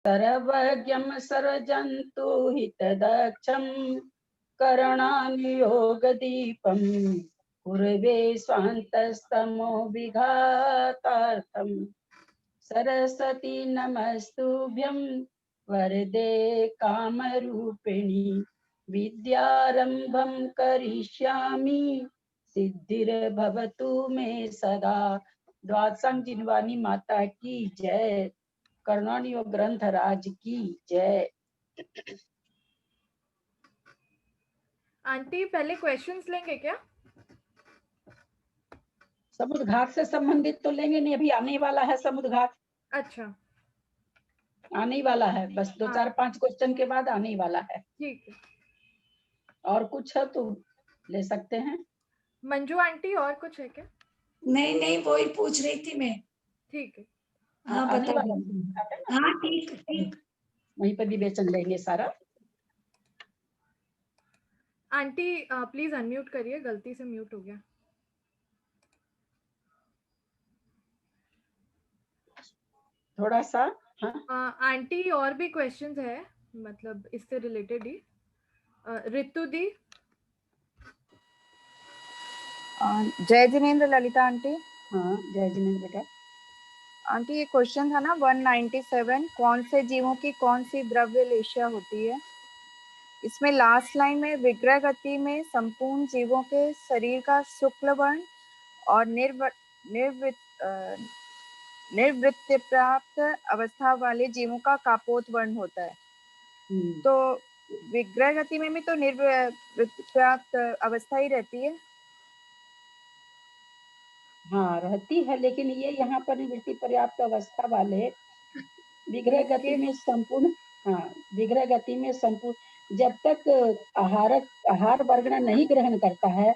सर्वज्ञं सर्वजन्तु हितदक्षं करणानुयोगदीपं कुर्वे स्वान्तस्तमो विघातार्थं सरस्वती नमस्तुभ्यं वरदे कामरूपिणी विद्यारंभं करिष्यामि सिद्धिर्भवतु मे सदा। द्वादशांग जिनवानी माता की जय। कर्णानियोग ग्रंथ राज की जय। आंटी पहले क्वेश्चंस लेंगे क्या? समुद्र घाट से संबंधित तो लेंगे नहीं, अभी आने वाला है समुद्र घाट। अच्छा, आने ही वाला है, बस 2-4-5 क्वेश्चन के बाद आने ही वाला है। ठीक है। और कुछ है तो ले सकते हैं। मंजू आंटी और कुछ है क्या? नहीं नहीं, वही पूछ रही थी मैं। ठीक है। हाँ आने बता वाला दो। है ना? हाँ ठीक ठीक। वहीं पर विवेचन लेंगे सारा। आंटी प्लीज अनम्यूट करिए, गलती से म्यूट हो गया। थोड़ा सा। हाँ आंटी और भी क्वेश्चंस है, मतलब इससे रिलेटेड ही। रितु दी। जय जिनेन्द्र ललिता आंटी। हाँ जय जिनेन्द्र बेटा। आंटी ये क्वेश्चन था ना 197, कौन से जीवों की कौन सी द्रव्य लेशिया होती है? इसमें लास्ट लाइन में विग्रह गति में संपूर्ण जीवों के शरीर का शुक्ल वर्ण और निर्वृत्ति प्राप्त अवस्था वाले जीवों का कापोत वर्ण होता है। तो विग्रह गति में भी तो निर्वृत्ति प्राप्त अवस्था ही रहती है। हाँ रहती है, लेकिन ये यहाँ पर निवृत्ति पर्याप्त अवस्था वाले विग्रह गति में संपूर्ण, हाँ विग्रह गति में संपूर्ण जब तक आहार वर्गना नहीं ग्रहण करता है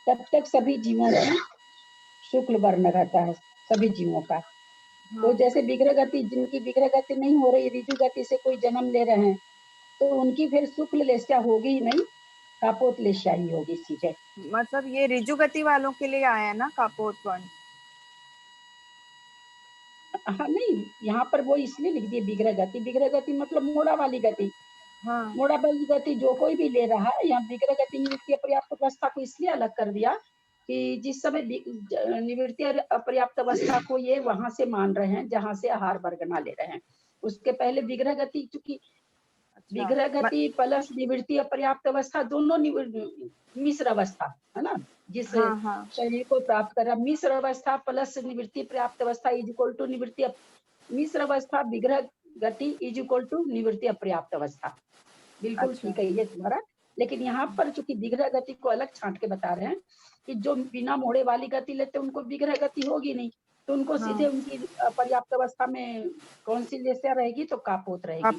तब तक सभी जीवों में शुक्ल वर्ण रहता है, सभी जीवों का। तो जैसे विग्रह गति, जिनकी विग्रह गति नहीं हो रही, ऋजु गति से कोई जन्म ले रहे हैं, तो उनकी फिर शुक्ल लेशा होगी ही नहीं, कापोत लेशा ही होगी सीधे। मतलब ये ऋजु गति वालों के लिए आया ना कापोत वर्ण? हाँ नहीं, यहाँ पर वो इसलिए लिख दिए विग्रह गति। विग्रह गति मतलब मोड़ा वाली गति। हाँ। मोड़ा वाली गति जो कोई भी ले रहा है, यहाँ विग्रह गति निवृत्ति अपर्याप्त अवस्था को इसलिए अलग कर दिया कि जिस समय निवृत्ति अपर्याप्त अवस्था को ये वहां से मान रहे हैं जहां से आहार वर्गना ले रहे हैं। उसके पहले विग्रह गति, चूंकि विग्रह गति प्लस निवृत्ति अपर्याप्त अवस्था दोनों मिश्र अवस्था है ना, जिस शरीर को प्राप्त कर रहा। मिश्र अवस्था प्लस निवृत्ति पर्याप्त अवस्था इज इक्वल टू निवृत्ति, मिश्र अवस्था विग्रह गति इज इक्वल टू निवृत्ति अपर्याप्त अवस्था। बिल्कुल ठीक है ये तुम्हारा। लेकिन यहाँ पर चूंकि विग्रह गति को अलग छांट के बता रहे हैं कि जो बिना मोड़े वाली गति लेते उनको विग्रह गति होगी नहीं, तो उनको सीधे उनकी पर्याप्त अवस्था में कौन सी लेशा रहेगी, तो कापोत रहेगी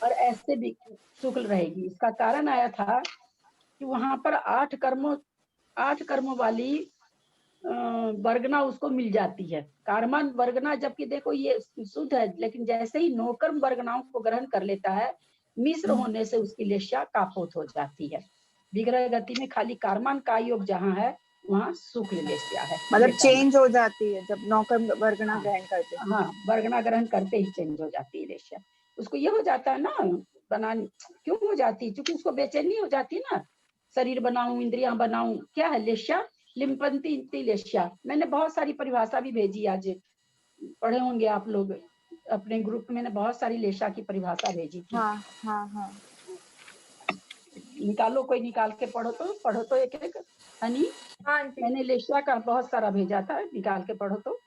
और ऐसे भी शुक्ल रहेगी। इसका कारण आया था कि वहां पर 8 कर्मों वाली वर्गना उसको मिल जाती है, कार्मान वर्गना, जबकि देखो ये शुद्ध है, लेकिन जैसे ही 9 कर्म वर्गनाओं को ग्रहण कर लेता है, मिश्र होने से उसकी लेशा कापोत हो जाती है। विग्रह गति में खाली कार्मान का योग जहाँ है वहाँ शुक्ल लेशा है, मतलब चेंज हो जाती है जब 9 कर्म वर्गना ग्रहण करते हैं। हाँ वर्गना ग्रहण करते ही चेंज हो जाती है लेशा। उसको ये हो जाता है ना, बनाने क्यों हो जाती है, क्योंकि उसको बेचैनी हो जाती है ना, शरीर बनाऊं इंद्रियां बनाऊं, क्या है लेशा, लिम्पंती लेशा। मैंने बहुत सारी परिभाषा भी भेजी, आज पढ़े होंगे आप लोग अपने ग्रुप में, मैंने बहुत सारी लेशा की परिभाषा भेजी थी। हाँ। निकालो, कोई निकाल के पढ़ो तो एक एक हनी। मैंने लेशा का बहुत सारा भेजा था, निकाल के पढ़ो तो।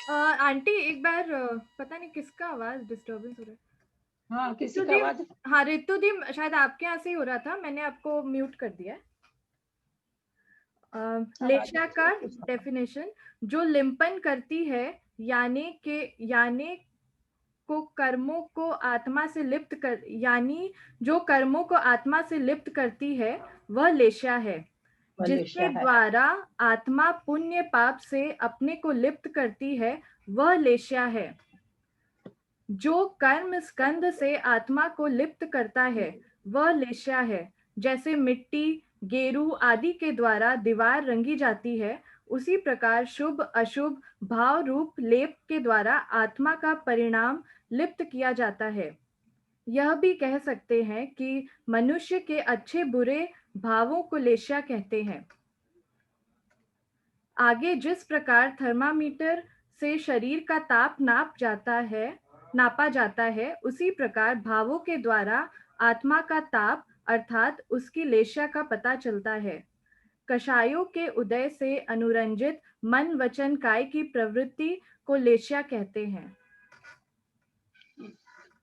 आंटी एक बार पता नहीं किसका आवाज डिस्टर्बेंस हो रहा है। हाँ किसी का आवाज। हाँ रितु दी शायद आपके यहाँ से ही हो रहा था, मैंने आपको म्यूट कर दिया। लेशा का डेफिनेशन, जो लिंपन करती है यानी को कर्मों को आत्मा से लिप्त कर, यानी जो कर्मों को आत्मा से लिप्त करती है वह लेशा है। जिसके द्वारा आत्मा पुण्य पाप से अपने को लिप्त करती है वह लेशा है। जो कर्म स्कंध से आत्मा को लिप्त करता है वह लेशा है। जैसे मिट्टी, गेरू आदि के द्वारा दीवार रंगी जाती है, उसी प्रकार शुभ अशुभ भाव रूप लेप के द्वारा आत्मा का परिणाम लिप्त किया जाता है। यह भी कह सकते हैं कि मनुष्य के अच्छे बुरे भावों को लेश्या कहते हैं। आगे जिस प्रकार थर्मामीटर से शरीर का ताप नापा जाता है, उसी प्रकार भावों के द्वारा आत्मा का ताप अर्थात उसकी लेश्या का पता चलता है। कषायों के उदय से अनुरंजित मन वचन काय की प्रवृत्ति को लेश्या कहते हैं।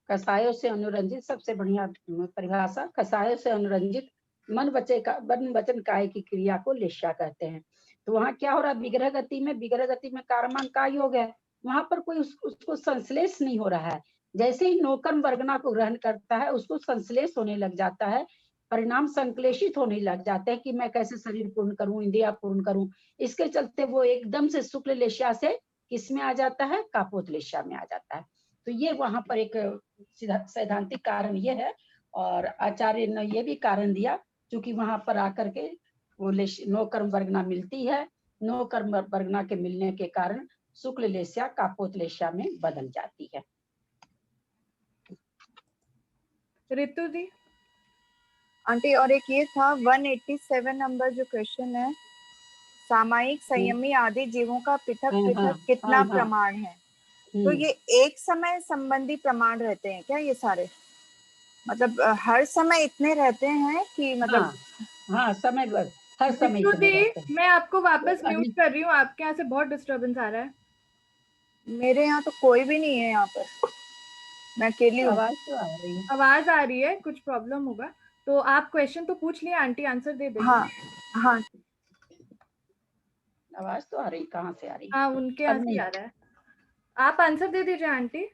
कसायों से अनुरंजित, सबसे बढ़िया परिभाषा, कसायों से अनुरंजित मन वचन काय की क्रिया को लेश्या कहते हैं। तो वहाँ क्या हो रहा है, विग्रह गति में कारमान का योग है, वहां पर कोई उसको संश्लेष नहीं हो रहा है। जैसे ही नोकर्म वर्गना को ग्रहण करता है, उसको संश्लेष होने लग जाता है, परिणाम संश्लेषित होने लग जाते हैं कि मैं कैसे शरीर पूर्ण करूं, इंद्रिया पूर्ण करूं। इसके चलते वो एकदम से शुक्ल लेश्या से किसमें आ जाता है, कापोत लेश्या में आ जाता है। तो ये वहां पर एक सैद्धांतिक कारण ये है, और आचार्य ने ये भी कारण दिया, क्योंकि वहां पर आकर के वो नो कर्म वर्गना मिलती है, नो कर्म वर्गना के मिलने के कारण शुक्ल लेश्या कापोत लेश्या में बदल जाती है। ऋतु दी। आंटी और एक ये था 187 नंबर जो क्वेश्चन है, सामायिक संयमी आदि जीवों का पृथक पृथक कितना प्रमाण है? तो ये एक समय संबंधी प्रमाण रहते हैं क्या ये सारे? मतलब हर समय इतने रहते हैं कि मतलब हाँ समय हर समय इतने रहते हैं। मैं आपको वापस म्यूट कर रही हूँ, आपके यहाँ से बहुत डिस्टरबेंस आ रहा है। मेरे यहाँ तो कोई भी नहीं है, यहाँ पर मैं अकेली हूँ। आवाज तो आ रही है, आवाज आ रही है, कुछ प्रॉब्लम होगा। तो आप क्वेश्चन तो पूछ लिए, आंटी आंसर दे देंगे। हाँ हाँ आवाज तो आ रही, कहाँ से आ रही? हाँ उनके यहाँ से आ रहा है, आप आंसर दे दीजिए आंटी।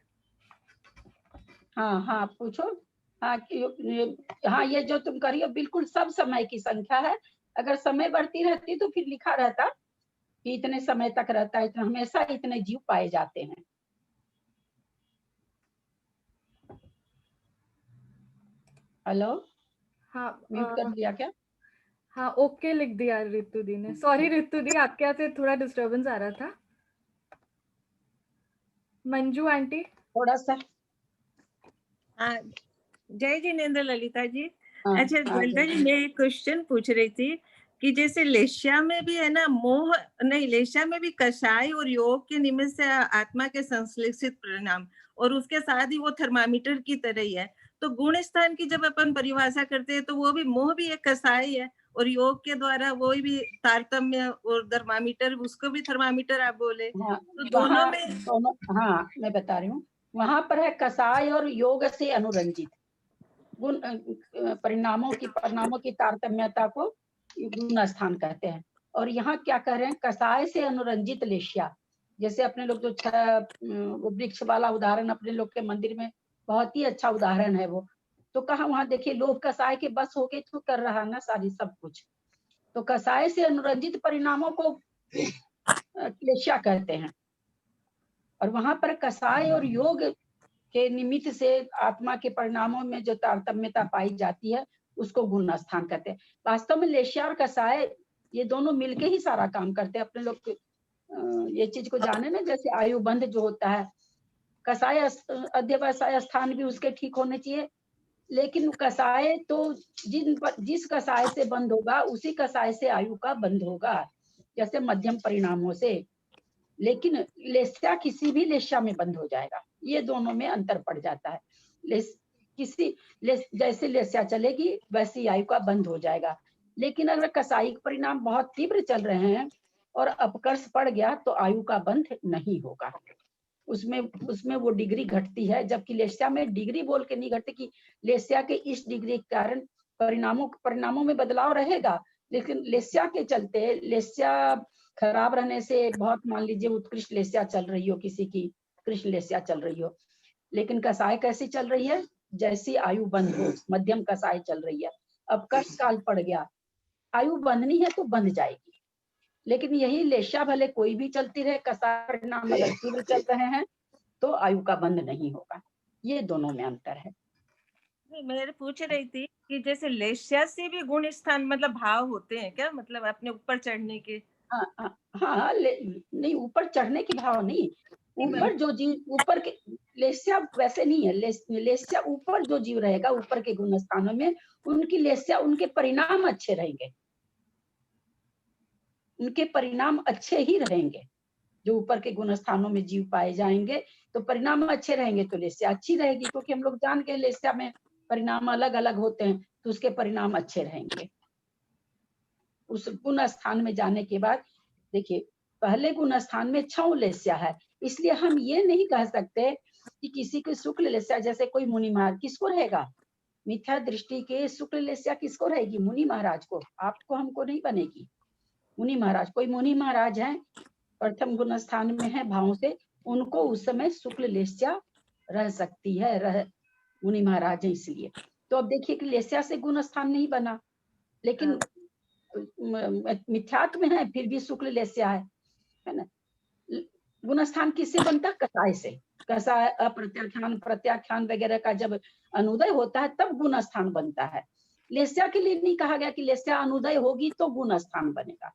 हाँ पूछो। हाँ ये जो तुम करियो बिल्कुल सब समय की संख्या है। अगर समय बढ़ती रहती तो फिर लिखा रहता कि इतने समय तक रहता है, इतना, हमेशा इतने जीव पाए जाते हैं। हेलो, हाँ म्यूट कर दिया क्या? हाँ ओके लिख दिया ऋतु दी ने। सॉरी ऋतु दी, आपके यहाँ से थोड़ा डिस्टरबेंस आ रहा था। मंजू आंटी थोड़ा सा। जय जिनेन्द्र ललिता जी। अच्छा ललिता जी, जय। मैं एक क्वेश्चन पूछ रही थी कि जैसे लेश्या में भी है ना मोह, नहीं लेश्या में भी कषाय और योग के निमित्त से आत्मा के संश्लेषित परिणाम, और उसके साथ ही वो थर्मामीटर की तरह ही है। तो गुण स्थान की जब अपन परिभाषा करते हैं तो वो भी मोह भी एक कषाय है, और योग के द्वारा वो भी तारतम्य और थर्मामीटर, उसको भी थर्मामीटर आप बोले। तो दोनों में हाँ मैं बता रही हूँ, वहां पर है कषाय और योग से अनुरंजित गुण परिणामों की तारतम्यता को गुण स्थान कहते हैं। और यहाँ क्या कह रहे हैं, कषाय से अनुरंजित लेश्या। जैसे अपने लोग जो वृक्ष वाला उदाहरण अपने लोग के मंदिर में बहुत ही अच्छा उदाहरण है वो। तो कहा वहां देखिए लोभ कषाय के बस होके तो कर रहा ना सारी सब कुछ। तो कषाय से अनुरंजित परिणामों को लेश्या कहते हैं। और वहां पर कषाय और योग के निमित्त से आत्मा के परिणामों में जो तारतम्यता पाई जाती है उसको गुण स्थान कहते हैं। वास्तव में लेश्या और कषाय ये दोनों मिलके ही सारा काम करते हैं। अपने लोग ये चीज को जाने ना, जैसे आयुबंध जो होता है, कषाय अध्यवसाय स्थान भी उसके ठीक होने चाहिए, लेकिन कषाय तो जिस कषाय से बंद होगा उसी कषाय से आयु का बंद होगा, जैसे मध्यम परिणामों से। लेकिन लेस्या किसी भी लेस्या में बंद हो जाएगा, ये दोनों में अंतर पड़ जाता है। जैसे लेस्या चलेगी वैसी आयु का बंद हो जाएगा। लेकिन अगर कसाई परिणाम बहुत तीव्र चल रहे हैं और अपकर्ष पड़ गया तो आयु का बंध नहीं होगा, उसमें वो डिग्री घटती है। जबकि लेस्या में डिग्री बोल के नहीं घटती कि लेस्या के इस डिग्री के कारण परिणामों में बदलाव रहेगा, लेकिन लेस्या के चलते, लेस्या खराब रहने से, बहुत मान लीजिए उत्कृष्ट लेस्या चल रही हो, किसी की कृष्ण लेस्या चल रही हो, लेकिन कसाय कैसी चल रही है, जैसी आयु बंद हो, मध्यम कसाय चल रही है। अब कष्ट काल पड़ गया, आयु बंधनी है तो बंध जाएगी। लेकिन यही लेस्या भले कोई भी चलती रहे, कसाय परिणाम अगर तीव्र चल रहे हैं तो आयु का बंध नहीं होगा। ये दोनों में अंतर है। मैं पूछ रही थी कि जैसे लेस्या से भी गुण स्थान मतलब भाव होते हैं क्या, मतलब अपने ऊपर चढ़ने के? हाँ हाँ हाँ, नहीं ऊपर चढ़ने की भाव नहीं, ऊपर जो जीव ऊपर के लेस्या वैसे नहीं है, लेस्या ऊपर जो जीव रहेगा ऊपर के गुण स्थानों में, उनकी लेस्या उनके परिणाम अच्छे रहेंगे, उनके परिणाम अच्छे ही रहेंगे। जो ऊपर के गुण स्थानों में जीव पाए जाएंगे तो परिणाम अच्छे रहेंगे, तो लेस्या अच्छी रहेगी, क्योंकि हम लोग जान के लेस्या में परिणाम अलग अलग होते हैं, तो उसके परिणाम अच्छे रहेंगे। उस गुण स्थान में जाने के बाद देखिए, पहले गुण स्थान में 6 लेस्या है, इसलिए हम ये नहीं कह सकते कि किसी को शुक्ल लेस्या, जैसे कोई मुनि महाराज, किसको रहेगा मिथ्या दृष्टि के शुक्ल लेस्या, किसको रहेगी? मुनि महाराज को, आपको हमको नहीं बनेगी। मुनि महाराज, कोई मुनि महाराज है प्रथम गुण स्थान में है भाव से, उनको उस समय शुक्ल लेस्या रह सकती है, मुनि महाराज है इसलिए। तो अब देखिए कि लेस्या से गुण स्थान नहीं बना, लेकिन मिथ्यात्व में है फिर भी शुक्ल लेस्या है ना। गुण स्थान किससे बनता? कसाय से। कसाय अप्रत्याख्यान प्रत्याख्यान वगैरह का जब अनुदय होता है तब गुण स्थान बनता है। लेस्या के लिए नहीं कहा गया कि लेस्या अनुदय होगी तो गुण स्थान बनेगा।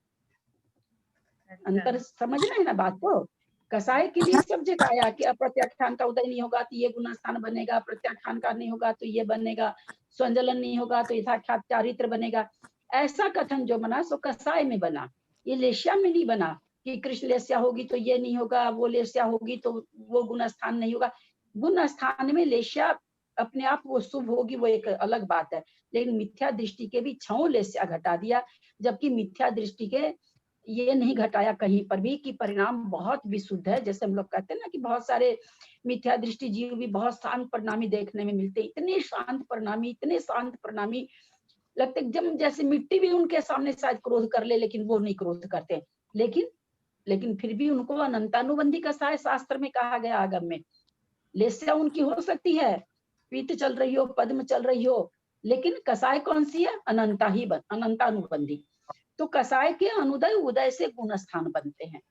अंतर समझना है ना बात को। कसाय के लिए सब जगह आया कि अप्रत्याख्यान का उदय नहीं होगा तो ये गुण स्थान बनेगा, प्रत्याख्यान का नहीं होगा तो ये बनेगा, स्वंजलन नहीं होगा तो यथाख्यात चारित्र बनेगा। ऐसा कथन जो बना सो कसाय में बना, ये लेस्या में नहीं बना कि कृष्ण लेस्या होगी तो ये नहीं होगा, वो लेस्या होगी तो वो गुण स्थान नहीं होगा। गुण स्थान में लेस्या अपने आप वो शुभ होगी, वो एक अलग बात है, लेकिन मिथ्या दृष्टि के भी 6 लेस्या घटा दिया, जबकि मिथ्या दृष्टि के ये नहीं घटाया कहीं पर भी कि परिणाम बहुत विशुद्ध है। जैसे हम लोग कहते हैं ना कि बहुत सारे मिथ्या दृष्टि जीव भी बहुत शांत परिणामी देखने में मिलते, इतने शांत परिणामी, इतने शांत परिणामी लगते एकदम जैसे मिट्टी भी उनके सामने शायद क्रोध कर ले, लेकिन वो नहीं क्रोध करते। लेकिन फिर भी उनको अनंतानुबंधी कसाय शास्त्र में कहा गया आगम में। लेस्या उनकी हो सकती है, पीत चल रही हो, पद्म चल रही हो, लेकिन कसाय कौन सी है? अनंता ही अनंतानुबंधी। तो कसाय के अनुदय उदय से गुण स्थान बनते हैं।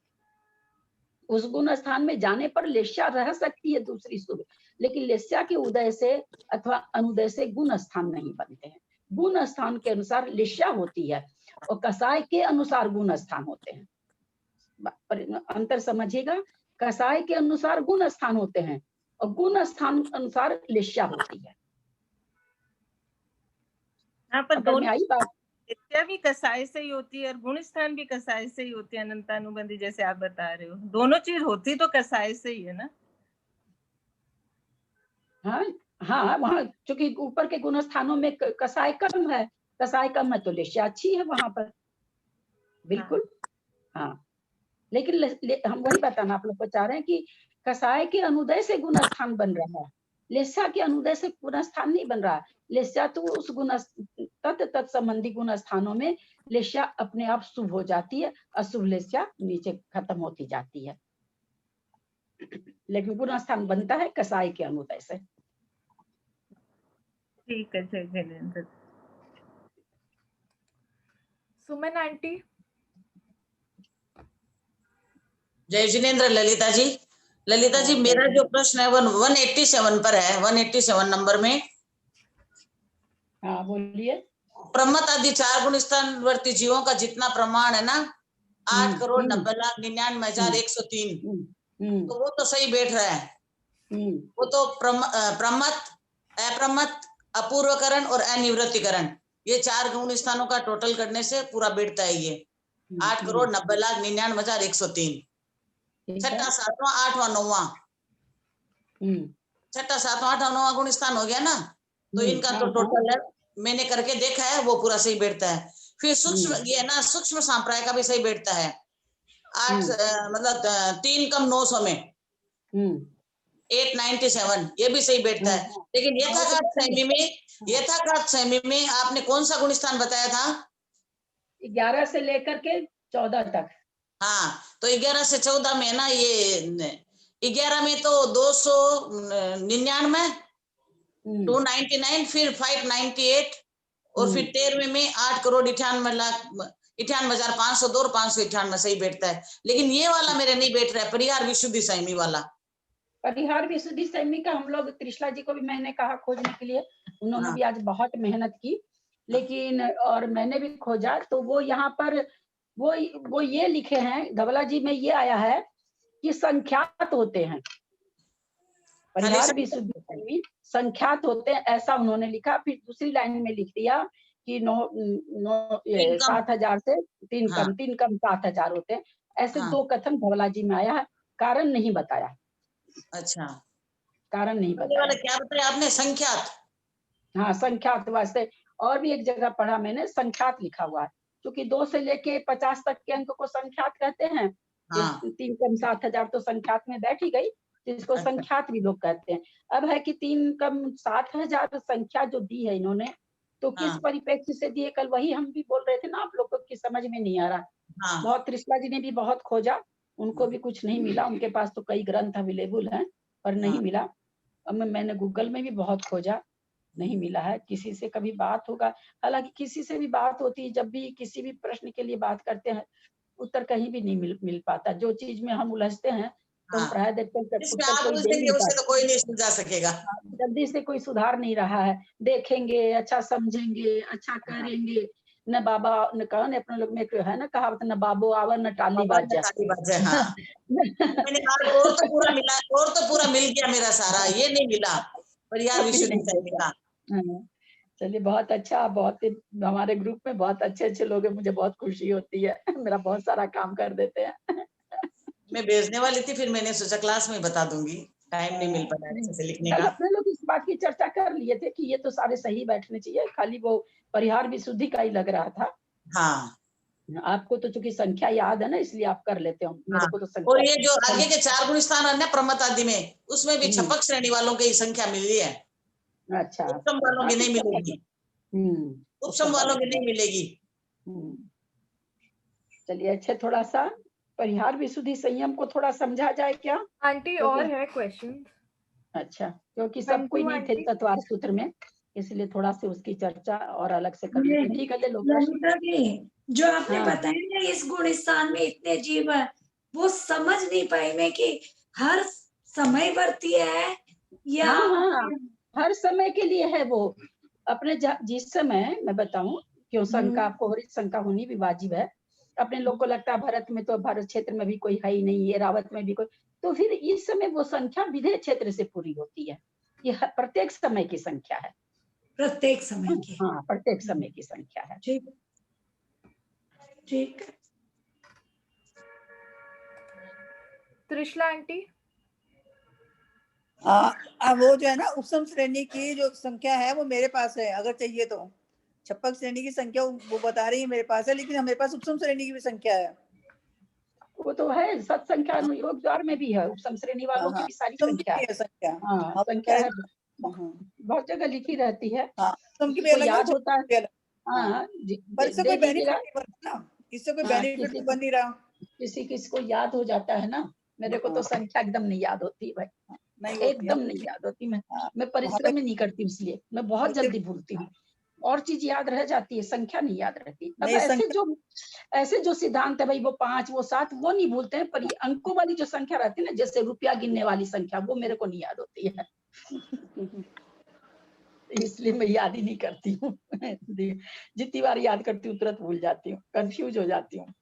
उस गुण स्थान में जाने पर लेस्या रह सकती है दूसरी शुभ, लेकिन लेस्या के उदय से अथवा अनुदय से गुण स्थान नहीं बनते हैं। गुण स्थान के अनुसार लेस्या होती है और कसाय के अनुसार गुण स्थान होते हैं। अंतर समझिएगा, कसाय के अनुसार गुण स्थान होते हैं और गुण स्थान अनुसार लेस्या होती है। हाँ, पर दोनों आई बात, लेस्या भी कसाय से ही होती है और गुण स्थान भी कसाय से ही होती है, अनंतानुबंधी जैसे आप बता रहे हो। दोनों चीज होती तो कसाय से ही है ना। हाँ हाँ, वहाँ चूंकि ऊपर के गुण स्थानों में कसाय कम है, कसाय कम है तो लेस्या अच्छी है वहां पर, बिल्कुल। हाँ, लेकिन हम वही बताना आप लोग को चाह रहे हैं कि कसाय के अनुदय से गुण स्थान बन रहा है, लेस्या के अनुदय से गुण स्थान नहीं बन रहा। लेस्या तो उस गुण तत् संबंधी गुण स्थानों में लेस्या अपने आप शुभ हो जाती है, अशुभ लेस्या नीचे खत्म होती जाती है, लेकिन गुण स्थान बनता है कसाय के अनुदय से। ठीक है, जय जिनेंद्र। सुमन आंटी। जय जिनेंद्र। ललिता जी, ललिता जी, मेरा जो प्रश्न है 187 पर है, 187 नंबर में। हाँ बोलिए। प्रमत आदि 4 गुण स्थान वर्ती जीवों का जितना प्रमाण है ना, 8,90,99,103, तो वो तो सही बैठ रहा है। वो तो प्रमत, अप्रमत, अपूर्वकरण और अनिवृत्तिकरण, ये 4 गुण स्थानों का टोटल करने से पूरा बैठता है ये 8,90,99,103। छठा, सातवां, आठवां, नौवां, छठा, सातवां, आठवां, नौवां गुण स्थान हो गया ना, तो इनका तो टोटल है, मैंने करके देखा है, वो पूरा सही बैठता है। फिर सूक्ष्म ये ना, सूक्ष्म सांप्राय का भी सही बैठता है। 8 मतलब 3 कम 900 में 897, ये भी सही बैठता है। लेकिन यथाकाथ संयमी में आपने कौन सा गुण स्थान बताया था? 11 से लेकर के 14 तक। हाँ, तो 11 से 14 में ना, ये 11 में तो 299, 299, फिर 598 और फिर 13वें में 8,98,58,502 और 598 सही बैठता है। लेकिन ये वाला मेरे नहीं बैठ रहा है, परिहार विशुद्धि संयमी वाला। परिहार विशुद्धि संयमी का हम लोग त्रिशला जी को भी मैंने कहा खोजने के लिए, उन्होंने भी आज बहुत मेहनत की, लेकिन और मैंने भी खोजा, तो वो यहाँ पर वो ये लिखे हैं, धवला जी में ये आया है कि संख्यात होते हैं, परिहार विशुद्धि में संख्यात होते हैं, ऐसा उन्होंने लिखा। फिर दूसरी लाइन में लिख दिया कि 7,000 से 3 कम, 3 कम 7,000 होते हैं। ऐसे 2 कथन धवला जी में आया है, कारण नहीं बताया। अच्छा, कारण नहीं बताया। क्या बताया आपने? संख्यात? हाँ, संख्यात वास्ते। और भी एक जगह पढ़ा मैंने, संख्यात लिखा हुआ है, क्योंकि 2 से लेके 50 तक के अंक को संख्यात कहते हैं। 3 कम 7,000 तो संख्यात में बैठ ही गई, जिसको संख्यात भी लोग कहते हैं। अब है कि 3 कम 7,000 संख्या जो दी है इन्होंने, तो किस परिप्रेक्ष्य से दी है? कल वही हम भी बोल रहे थे ना, आप लोग को की समझ में नहीं आ रहा। बहुत त्रिशला जी ने भी बहुत खोजा, उनको भी कुछ नहीं मिला। उनके पास तो कई ग्रंथ अवेलेबल हैं, पर नहीं मिला। अब मैंने गूगल में भी बहुत खोजा, नहीं मिला है। किसी से कभी बात होगा, हालांकि किसी से भी बात होती है, जब भी किसी भी प्रश्न के लिए बात करते हैं, उत्तर कहीं भी नहीं मिल पाता। जो चीज में हम उलझते हैं तो हम प्राय देखते हैं उत्तर कोई दे नहीं पाता, तो कोई नहीं सुलझा सकेगा। जल्दी से कोई सुधार नहीं रहा है। देखेंगे, अच्छा समझेंगे, अच्छा करेंगे, न बाबा न कहा न अपने लोग में है ना कहावत, न बाबो आवर न टाली बाजा। मैंने कहा और तो पूरा मिला, और तो पूरा मिल गया मेरा सारा, ये नहीं मिला परिहार विशुद्धि का। चलिए, बहुत अच्छा। बहुत हमारे ग्रुप में बहुत अच्छे अच्छे लोग हैं, मुझे बहुत खुशी होती है। मेरा बहुत सारा काम कर देते हैं। मैं भेजने वाली थी, फिर मैंने सोचा क्लास में बता दूंगी, टाइम नहीं मिल पाता अच्छे से लिखने का। अपने लोग इस बात की चर्चा कर लिए थे कि ये तो सारे सही बैठने चाहिए, खाली वो परिहार विशुद्धि का ही लग रहा था। हाँ, आपको तो चूंकि संख्या याद है ना, इसलिए आप कर लेते हो। मेरे को तो संख्या। और ये जो आगे के 4 गुण स्थान अन्य प्रमत आदि में, उसमें भी छपक श्रेणी वालों की संख्या मिली है। अच्छा, उपसम वालों की नहीं मिलेगी। उपसम वालों की नहीं मिलेगी। चलिए, अच्छे, थोड़ा सा परिहार विशुद्धि संयम को थोड़ा समझा जाए क्या आंटी? और है क्वेश्चन? अच्छा, क्योंकि सब कोई नहीं थे तत्वार सूत्र में, इसलिए थोड़ा से उसकी चर्चा और अलग से कर लेते। ठीक है, ले लो। जो आपने बताया ना, इस गुण स्थान में इतने जीव है, वो समझ नहीं पाई मैं कि हर समय वर्ती है या हर समय के लिए है। वो अपने जिस समय मैं बताऊं, क्यों शंका आपको हो रही, शंका होनी भी वाजिब है। अपने लोग को लगता है भारत में तो, भारत क्षेत्र में भी कोई है ही नहीं, ये रावत में भी कोई, तो फिर इस समय वो संख्या विधेय क्षेत्र से पूरी होती है। ये प्रत्येक समय की संख्या है, प्रत्येक समय की। हाँ, प्रत्येक समय की संख्या है। ठीक ठीक। त्रिशला आंटी, वो जो है ना, उपसम श्रेणी की जो संख्या है वो मेरे पास है, अगर चाहिए तो। छपक श्रेणी की संख्या वो बता रही है मेरे पास है, लेकिन मेरे पास उपसम श्रेणी की भी संख्या है। वो तो है, सत संख्या अनुयोग द्वार में भी है, उपसम श्रेणी वालों की भी सारी संख्या है। संख्या है, बहुत जगह लिखी रहती है। याद होता है। पर इससे कोई बेनिफिट ना, इससे कोई बेनिफिट बन नहीं रहा। किसी को याद हो जाता है ना, मेरे को तो संख्या एकदम नहीं याद होती भाई, एकदम नहीं याद होती। मैं परिश्रम ही नहीं करती, इसलिए मैं बहुत जल्दी भूलती हूँ। और चीज याद रह जाती है, संख्या नहीं याद रहती। अब ऐसे जो सिद्धांत है भाई, वो 5 वो 7 वो नहीं भूलते हैं, पर ये अंकों वाली जो संख्या रहती है ना, जैसे रुपया गिनने वाली संख्या, वो मेरे को नहीं याद होती है। इसलिए मैं याद ही नहीं करती हूँ। जितनी बार याद करती हूँ तुरंत भूल जाती हूँ, कंफ्यूज हो जाती हूँ।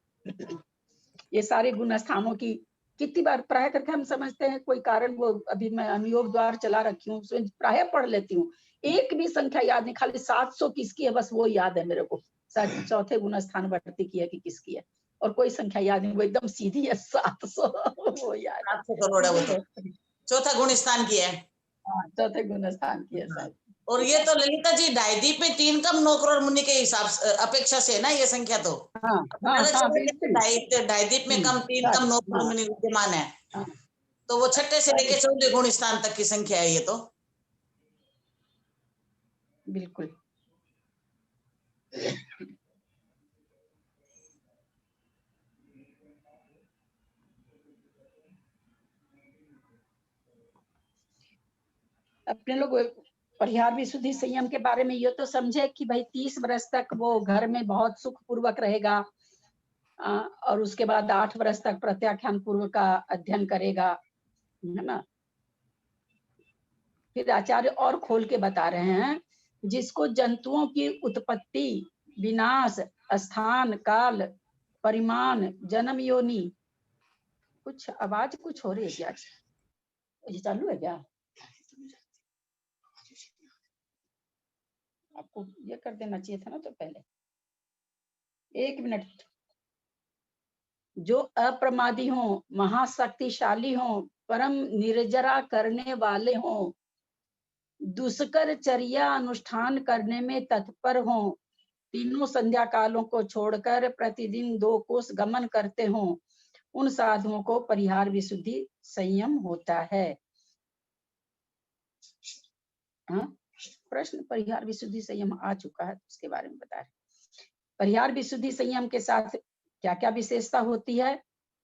ये सारे गुण स्थानों की कितनी बार प्राय करके हम समझते हैं कोई कारण, वो अभी मैं अनुयोग द्वार चला रखी हूँ, उसमें प्राय पढ़ लेती हूँ, एक भी संख्या याद नहीं, खाली 700 किसकी है बस वो याद है मेरे को, चौथे गुण स्थान वर्ती की है कि किसकी है, और कोई संख्या याद नहीं, वो एकदम सीधी है 700। वो याद 700 करोड़ है, वो तो चौथा गुण स्थान की है। चौथे गुण स्थान की है शायद। और ये तो ललिता जी डायदीप में 3 कम 9 करोड़ मुनि के हिसाब अपेक्षा से है ना ये संख्या तो। डायदीप में कम 3 कम 9 करोड़ मुनि विद्यमान है, तो वो छठे से लेके 14 गुण स्थान तक की संख्या है ये तो। बिल्कुल। अपने लोग परिहार विशुद्धि संयम के बारे में ये तो समझे कि भाई 30 वर्ष तक वो घर में बहुत सुख पूर्वक रहेगा, और उसके बाद 8 वर्ष तक प्रत्याख्यान पूर्व का अध्ययन करेगा, है ना। फिर आचार्य और खोल के बता रहे हैं, जिसको जंतुओं की उत्पत्ति, विनाश, स्थान, काल परिमाण, जन्म योनि। कुछ आवाज कुछ हो रही है क्या? ये चालू है क्या? आपको ये कर देना चाहिए था ना तो पहले। 1 मिनट। जो अप्रमादी हो, महाशक्तिशाली हो, परम निर्जरा करने वाले हो, दुष्कर चर्या अनुष्ठान करने में तत्पर हो, तीनों संध्या कालों को छोड़कर प्रतिदिन 2 कोस गमन करते हो, उन साधुओं को परिहार विशुद्धि संयम होता है। हाँ, प्रश्न परिहार विशुद्धि संयम आ चुका है, उसके बारे में बता रहे। परिहार विशुद्धि संयम के साथ क्या क्या विशेषता होती है,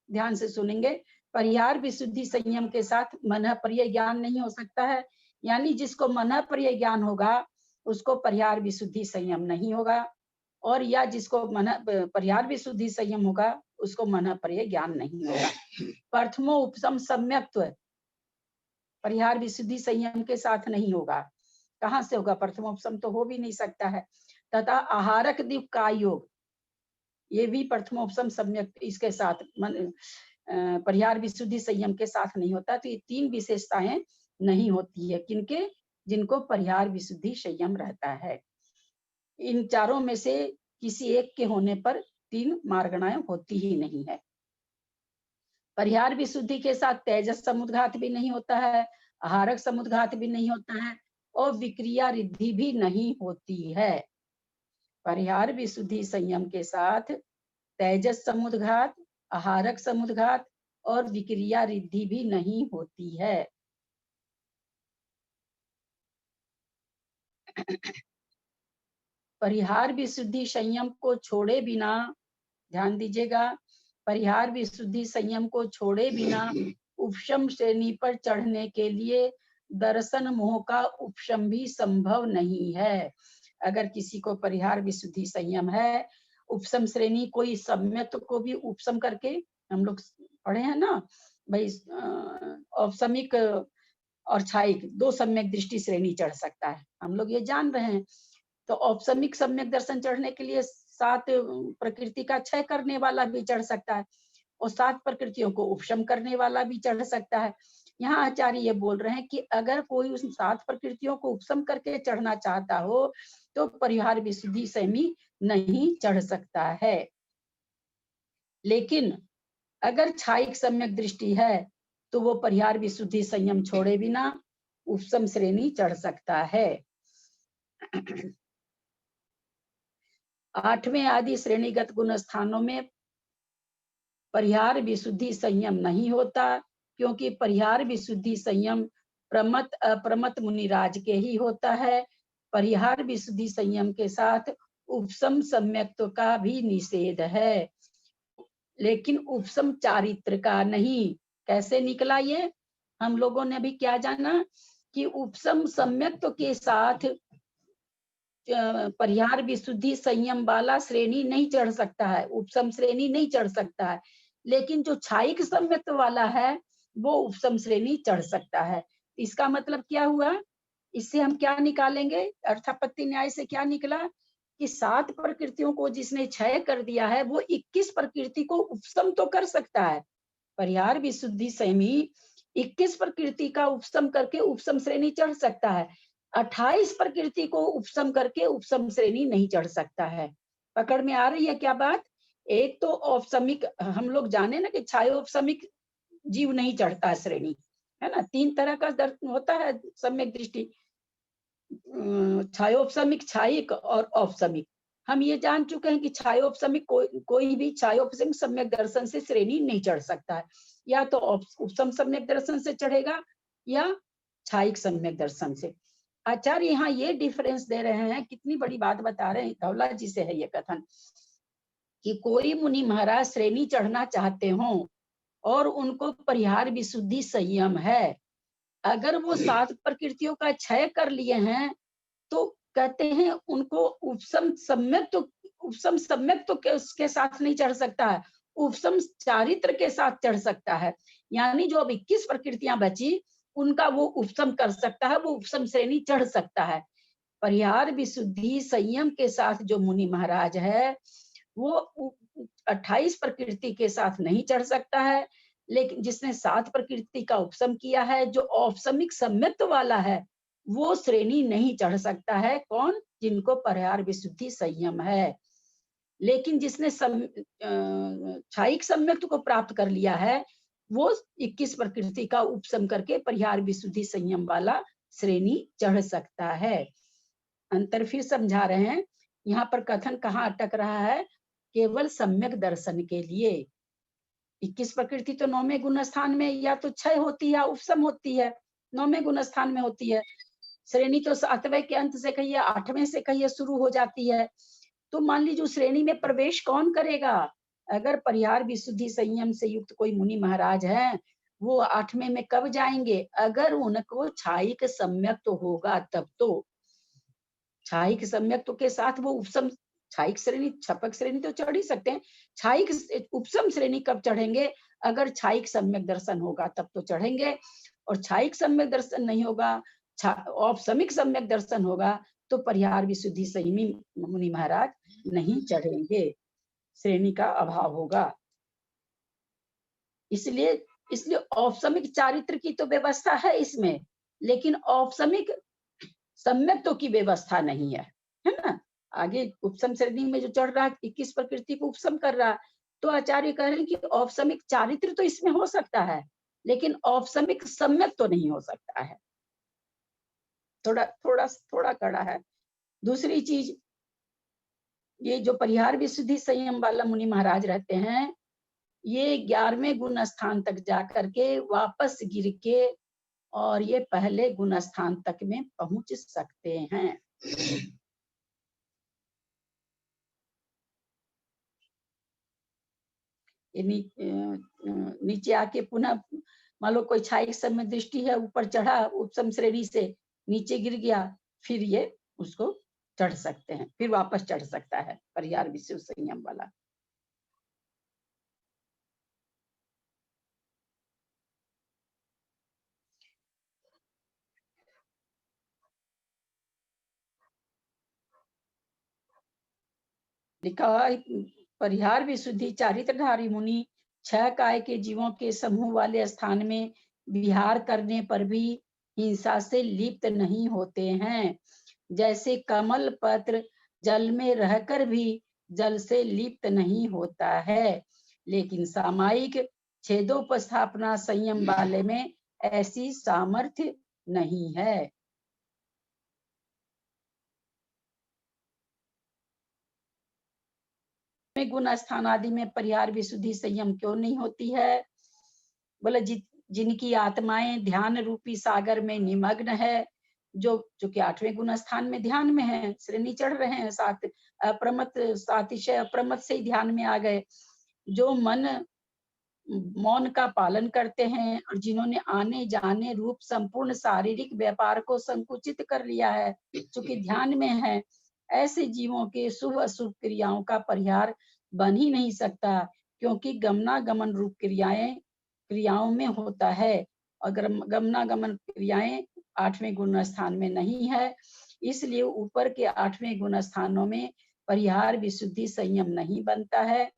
ध्यान से सुनेंगे। परिहार विशुद्धि संयम के साथ मन प्रिय ज्ञान नहीं हो सकता है, यानी जिसको मन प्रिय ज्ञान होगा उसको परिहार विशुद्धि संयम नहीं होगा, और या जिसको मन परिहार विशुद्धि संयम होगा उसको मन प्रिय ज्ञान नहीं होगा। प्रथमो उपशम सम्यक्त्व परिहार विशुद्धि संयम के साथ नहीं होगा। कहाँ से होगा? प्रथमोपशम तो हो भी नहीं सकता है। तथा आहारक दीप का योग, ये भी प्रथमोपशम सम्यक इसके साथ परिहार विशुद्धि संयम के साथ नहीं होता। तो ये 3 विशेषताएं नहीं होती है किनके? जिनको परिहार विशुद्धि संयम रहता है। इन चारों में से किसी एक के होने पर 3 मार्गणाएं होती ही नहीं है। परिहार विशुद्धि के साथ तेजस समुद्घात भी नहीं होता है, आहारक समुद्घात भी नहीं होता है, और विक्रिया रिद्धि भी नहीं होती है। परिहार विशुद्धि संयम के साथ तेजस समुद्घात, आहारक समुद्घात और विक्रिया रिद्धि भी नहीं होती है। परिहार विशुद्धि संयम को छोड़े बिना, ध्यान दीजिएगा, परिहार विशुद्धि संयम को छोड़े बिना उपशम श्रेणी पर चढ़ने के लिए दर्शन मोह का उपशम भी संभव नहीं है। अगर किसी को परिहार विशुद्धि संयम है, उपशम श्रेणी कोई सम्यक को भी उपशम करके, हम लोग पढ़े हैं ना भाई, औपशमिक और छायिक 2 सम्यक दृष्टि श्रेणी चढ़ सकता है, हम लोग ये जान रहे हैं। तो औपशमिक सम्यक दर्शन चढ़ने के लिए 7 प्रकृति का क्षय करने वाला भी चढ़ सकता है, और 7 प्रकृतियों को उपशम करने वाला भी चढ़ सकता है। यहाँ आचार्य ये बोल रहे हैं कि अगर कोई उस 7 प्रकृतियों को उपशम करके चढ़ना चाहता हो तो परिहार विशुद्धि संयमी नहीं चढ़ सकता है। लेकिन अगर छायिक सम्यक दृष्टि है तो वो परिहार विशुद्धि संयम छोड़े बिना उपशम श्रेणी चढ़ सकता है। 8वें आदि श्रेणीगत गुण स्थानों में परिहार विशुद्धि संयम नहीं होता, क्योंकि परिहार विशुद्धि संयम प्रमत अप्रमत मुनिराज के ही होता है। परिहार विशुद्धि संयम के साथ उपशम सम्यक्त्व का भी निषेध है, लेकिन उपशम चारित्र का नहीं। कैसे निकला ये? हम लोगों ने अभी क्या जाना कि उपशम सम्यक्त्व के साथ परिहार विशुद्धि संयम वाला श्रेणी नहीं चढ़ सकता है, उपशम श्रेणी नहीं चढ़ सकता है, लेकिन जो छायिक सम्यक्त्व वाला है वो उपशम श्रेणी चढ़ सकता है। इसका मतलब क्या हुआ? इससे हम क्या निकालेंगे? अर्थापत्ति न्याय से क्या निकला कि 7 प्रकृतियों को जिसने क्षय कर दिया है वो 21 प्रकृति को उपशम तो कर सकता है। परिहार विशुद्धि संयमी 21 प्रकृति का उपशम करके उपशम श्रेणी चढ़ सकता है, 28 प्रकृति को उपशम करके उपशम श्रेणी नहीं चढ़ सकता है। पकड़ में आ रही है क्या बात? एक तो औपशमिक, हम लोग जाने ना कि छायोपशमिक जीव नहीं चढ़ता श्रेणी, है ना। 3 तरह का होता है सम्यक दृष्टि, छायोपशमिक, छायिक और औपशमिक। हम ये जान चुके हैं कि छायोपशमिक कोई भी छायोपशमिक सम्यक दर्शन से श्रेणी नहीं चढ़ सकता है, या तो उपशम सम्यक दर्शन से चढ़ेगा या छायिक सम्यक दर्शन से। आचार्य यहाँ ये डिफरेंस दे रहे हैं, कितनी बड़ी बात बता रहे हैं, धौला जी से है ये कथन, कि कोई मुनि महाराज श्रेणी चढ़ना चाहते हो और उनको परिहार विशुद्धि संयम है, अगर वो 7 प्रकृतियों का क्षय कर लिए हैं तो कहते हैं उनको उपशम सम्यक तो के साथ नहीं चढ़ सकता है, उपशम चारित्र के साथ चढ़ सकता है। यानी जो अब 21 प्रकृतियां बची उनका वो उपशम कर सकता है, वो उपशम श्रेणी चढ़ सकता है। परिहार विशुद्धि संयम के साथ जो मुनि महाराज है वो 28 प्रकृति के साथ नहीं चढ़ सकता है, लेकिन जिसने 7 प्रकृति का उपशम किया है, जो औपशमिक सम्यक्त्व वाला है, वो श्रेणी नहीं चढ़ सकता है। कौन? जिनको परिहार विशुद्धि संयम है। लेकिन जिसने क्षायिक सम्यक्त्व को प्राप्त कर लिया है, वो 21 प्रकृति का उपशम करके परिहार विशुद्धि संयम वाला श्रेणी चढ़ सकता है। अंतर फिर समझा रहे हैं। यहाँ पर कथन कहाँ अटक रहा है? केवल सम्यक दर्शन के लिए। 21 प्रकृति तो 9वें गुण स्थान में या तो क्षय होती है या उपशम होती है, 9वें गुण स्थान में होती है। श्रेणी तो 7वें के अंत से कहिए, 8वें से कहिए शुरू हो जाती है। तो मान लीजिए उस श्रेणी में प्रवेश कौन करेगा? अगर परिहार विशुद्धि संयम से युक्त कोई मुनि महाराज हैं, वो 8वें में कब जाएंगे? अगर उनको क्षायिक सम्यक्त्व होगा तब। तो क्षायिक सम्यक्त्व के साथ वो उपशम, क्षायिक श्रेणी, छपक श्रेणी तो चढ़ ही सकते हैं। क्षायिक उपशम श्रेणी कब चढ़ेंगे? अगर क्षायिक सम्यक दर्शन होगा तब तो चढ़ेंगे, और क्षायिक सम्यक दर्शन नहीं होगा, औपशमिक सम्यक दर्शन होगा, तो परिहार विशुद्धि संयमी मुनि महाराज नहीं चढ़ेंगे, श्रेणी का अभाव होगा। इसलिए औपशमिक चारित्र की तो व्यवस्था है इसमें, लेकिन औपशमिक सम्यक्त्व की व्यवस्था नहीं है, है ना। आगे उपशम श्रेणी में जो चढ़ रहा है, 21 प्रकृति को उपशम कर रहा, तो आचार्य कह रहे हैं कि औपशमिक चारित्र तो इसमें हो सकता है, लेकिन औपशमिक सम्यक्त्व तो नहीं हो सकता है। थोड़ा कड़ा है। दूसरी चीज, ये जो परिहार विशुद्धि संयम वाला मुनि महाराज रहते हैं, ये 11वें गुण स्थान तक जाकर के वापस गिर के और ये पहले गुण स्थान तक में पहुंच सकते हैं। नीचे आके पुनः मान लो कोई क्षायिक समय दृष्टि है, ऊपर चढ़ा उपशम श्रेणी से, नीचे गिर गया, फिर ये उसको चढ़ सकते हैं, फिर वापस चढ़ सकता है परिहार विशुद्धि संयम वाला। लिखा है परिहार विशुद्धि चारित्रधारी मुनि 6 काय के जीवों के समूह वाले स्थान में विहार करने पर भी हिंसा से लिप्त नहीं होते हैं। जैसे कमल पत्र जल में रहकर भी जल से लिप्त नहीं होता है, लेकिन सामायिक छेदोपस्थापना संयम वाले में ऐसी सामर्थ्य नहीं है। गुण स्थान आदि में परिहार विशुद्धि संयम क्यों नहीं होती है? बोले जिनकी आत्माएं ध्यान रूपी सागर में निमग्न है, जो कि 8वें गुण स्थान में ध्यान में है, श्रेणी चढ़ रहे हैं, सातिशय अप्रमत से ही ध्यान में आ गए, जो मन मौन का पालन करते हैं और जिन्होंने आने जाने रूप संपूर्ण शारीरिक व्यापार को संकुचित कर लिया है, चूंकि ध्यान में है, ऐसे जीवों के शुभ अशुभ क्रियाओं का परिहार बन ही नहीं सकता, क्योंकि गमनागमन रूप क्रियाओं में होता है, और गमनागमन क्रियाएं 8वें गुण स्थान में नहीं है। इसलिए ऊपर के 8वें गुण स्थानों में परिहार विशुद्धि संयम नहीं बनता है।